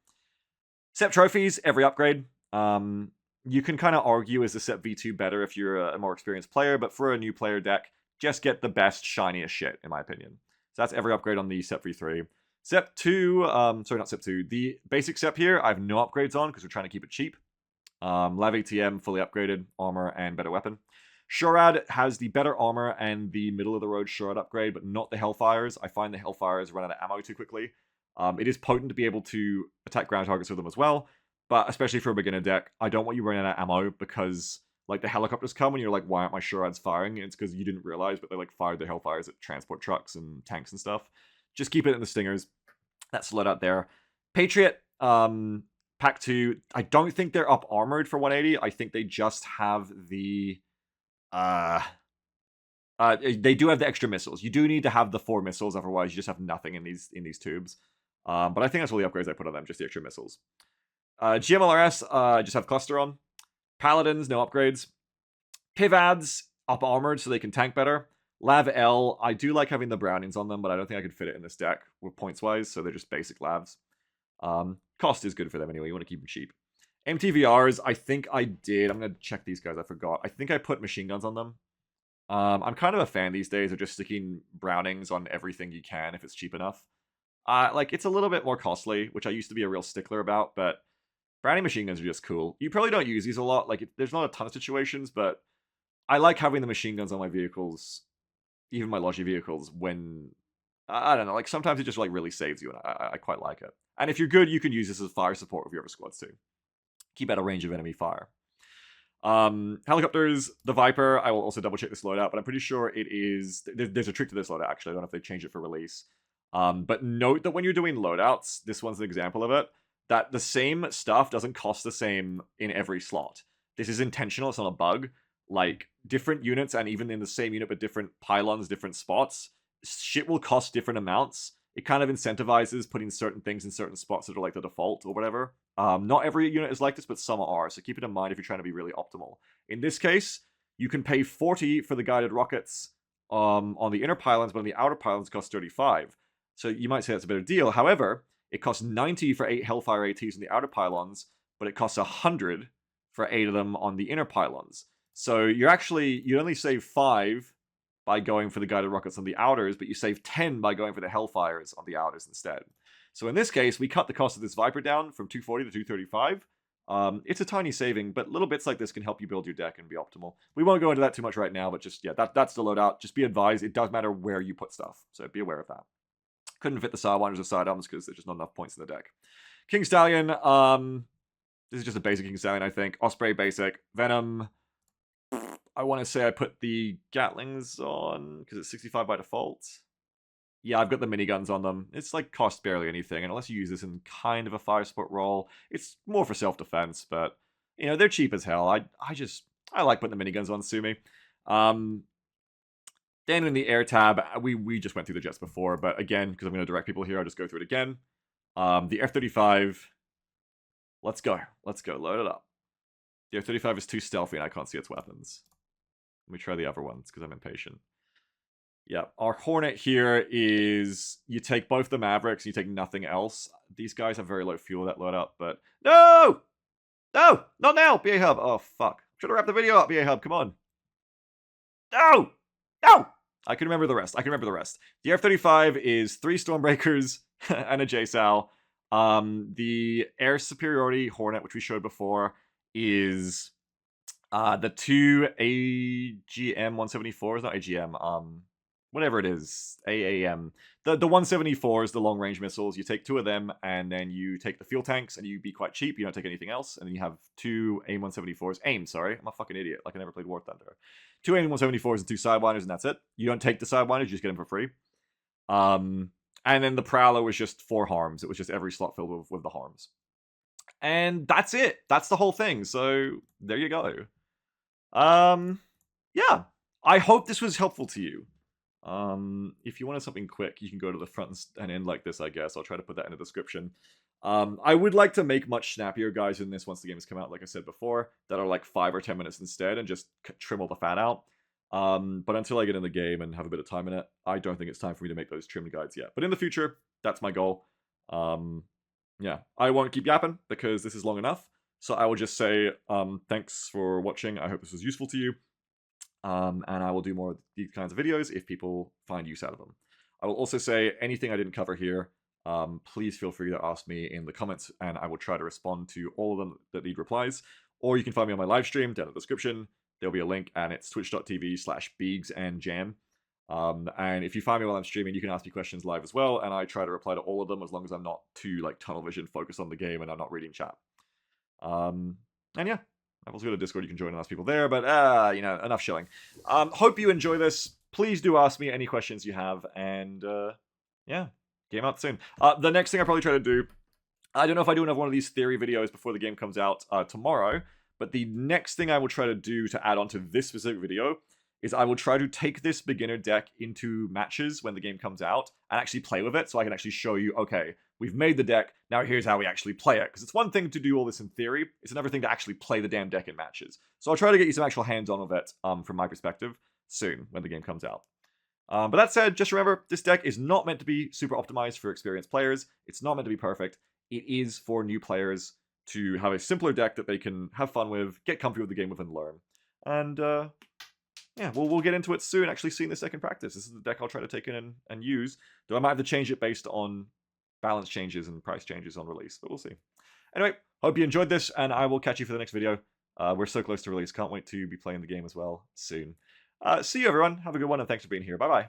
Sept Trophies, every upgrade. You can kind of argue, is the Sept V2 better if you're a more experienced player, but for a new player deck, just get the best, shiniest shit, in my opinion. So that's every upgrade on the Sept V3. Sept 2, sorry, not Sept 2. The basic Sept here, I have no upgrades on because we're trying to keep it cheap. Lav ATM, fully upgraded, armor, and better weapon. Shorad has the better armor and the middle-of-the-road Shorad upgrade, but not the Hellfires. I find the Hellfires run out of ammo too quickly. It is potent to be able to attack ground targets with them as well, but especially for a beginner deck, I don't want you running out of ammo because, like, the helicopters come and you're like, why aren't my Shorads firing? And it's because you didn't realize, but they, like, fired the Hellfires at transport trucks and tanks and stuff. Just keep it in the Stingers. That's loadout there. Patriot, Pack 2, I don't think they're up armored for 180. I think they just have the... they do have the extra missiles. You do need to have the 4 missiles, otherwise you just have nothing in these tubes. But I think that's all the upgrades I put on them, just the extra missiles. GMLRS, just have cluster on. Paladins, no upgrades. Pivads, up armored so they can tank better. Lav L, I do like having the Brownings on them, but I don't think I could fit it in this deck with points-wise, so they're just basic Lavs. Cost is good for them anyway, you want to keep them cheap. MTVRs, I think I did. I'm going to check these guys, I forgot. I think I put machine guns on them. I'm kind of a fan these days of just sticking Brownings on everything you can if it's cheap enough. Like, it's a little bit more costly, which I used to be a real stickler about, but Browning machine guns are just cool. You probably don't use these a lot. Like, there's not a ton of situations, but I like having the machine guns on my vehicles, even my Logi vehicles, when... I don't know, like, sometimes it just, like, really saves you, and I quite like it. And if you're good, you can use this as fire support with your other squads, too. Keep out of range of enemy fire. Helicopters, the Viper, I will also double check this loadout, but I'm pretty sure it is, there's a trick to this loadout actually, I don't know if they changed it for release. But note that when you're doing loadouts, this one's an example of it, that the same stuff doesn't cost the same in every slot. This is intentional, it's not a bug. Like, different units, and even in the same unit but different pylons, different spots, shit will cost different amounts. It kind of incentivizes putting certain things in certain spots that are like the default or whatever. Not every unit is like this, but some are, so keep it in mind if you're trying to be really optimal. In this case, you can pay 40 for the guided rockets on the inner pylons, but on the outer pylons it costs 35. So you might say that's a better deal. However, it costs 90 for 8 Hellfire ATs on the outer pylons, but it costs 100 for 8 of them on the inner pylons. So you only save 5 by going for the guided rockets on the outers, but you save 10 by going for the Hellfires on the outers instead. So in this case, we cut the cost of this Viper down from 240 to 235. It's a tiny saving, but little bits like this can help you build your deck and be optimal. We won't go into that too much right now, but just, yeah, that's the loadout. Just be advised, it does matter where you put stuff, so be aware of that. Couldn't fit the Sidewinders or Sidearms because there's just not enough points in the deck. King Stallion, this is just a basic King Stallion, I think. Osprey, basic. Venom, I want to say I put the Gatlings on because it's 65 by default. Yeah, I've got the miniguns on them. It's like cost barely anything, and unless you use this in kind of a fire support role, it's more for self-defense, but, you know, they're cheap as hell. I like putting the miniguns on Sumi. Then in the air tab, we just went through the jets before, but again, because I'm going to direct people here, I'll just go through it again. The F-35, let's go, load it up. The F-35 is too stealthy and I can't see its weapons. Let me try the other ones, because I'm impatient. Yeah, our Hornet here is, you take both the Mavericks, you take nothing else. These guys have very low fuel that loadout, but... No! No! Not now! BA Hub! Oh, fuck. Should have wrapped the video up, BA Hub, come on. No! No! I can remember the rest. The F-35 is 3 Stormbreakers and a JSOW. The Air Superiority Hornet, which we showed before, is the 2 AGM-174s, not AGM, whatever it is, AAM. The 174s, the long-range missiles, you take 2 of them, and then you take the fuel tanks, and you be quite cheap, you don't take anything else, and then you have 2 AIM-174s. AIM, sorry, I'm a fucking idiot, like I never played War Thunder. 2 AIM-174s and 2 Sidewinders, and that's it. You don't take the Sidewinders, you just get them for free. And then the Prowler was just 4 harms. It was just every slot filled with the harms. And that's it. That's the whole thing. So, there you go. Yeah. I hope this was helpful to you. If you wanted something quick, you can go to the front and end like this, I guess. I'll try to put that in the description. I would like to make much snappier guys in this once the game has come out, like I said before, that are like 5 or 10 minutes instead, and just trim all the fat out. But until I get in the game and have a bit of time in it, I don't think it's time for me to make those trimmed guides yet. But in the future, that's my goal. Yeah, I won't keep yapping because this is long enough. So I will just say, thanks for watching. I hope this was useful to you. And I will do more of these kinds of videos if people find use out of them. I will also say anything I didn't cover here, please feel free to ask me in the comments, and I will try to respond to all of them that need replies. Or you can find me on my live stream down in the description. There'll be a link, and it's twitch.tv/beagsandjam. And if you find me while I'm streaming, you can ask me questions live as well, and I try to reply to all of them as long as I'm not too like tunnel vision focused on the game and I'm not reading chat. And yeah, I've also got a Discord you can join and ask people there, but you know, enough shilling. Hope you enjoy this. Please do ask me any questions you have, and yeah, game out soon. The next thing I'll probably try to do, I don't know if I do another one of these theory videos before the game comes out tomorrow, but the next thing I will try to do to add on to this specific video is I will try to take this beginner deck into matches when the game comes out and actually play with it, so I can actually show you, okay, we've made the deck, now here's how we actually play it. Because it's one thing to do all this in theory, it's another thing to actually play the damn deck in matches. So I'll try to get you some actual hands-on with it from my perspective soon when the game comes out. But that said, just remember, this deck is not meant to be super optimized for experienced players. It's not meant to be perfect. It is for new players to have a simpler deck that they can have fun with, get comfy with the game with, and learn. And yeah, we'll get into it soon, actually seeing this deck in practice. This is the deck I'll try to take in and use, though I might have to change it based on balance changes and price changes on release, but we'll see. Anyway, hope you enjoyed this, and I will catch you for the next video. We're so close to release, can't wait to be playing the game as well soon. See you everyone, have a good one, and thanks for being here, bye bye.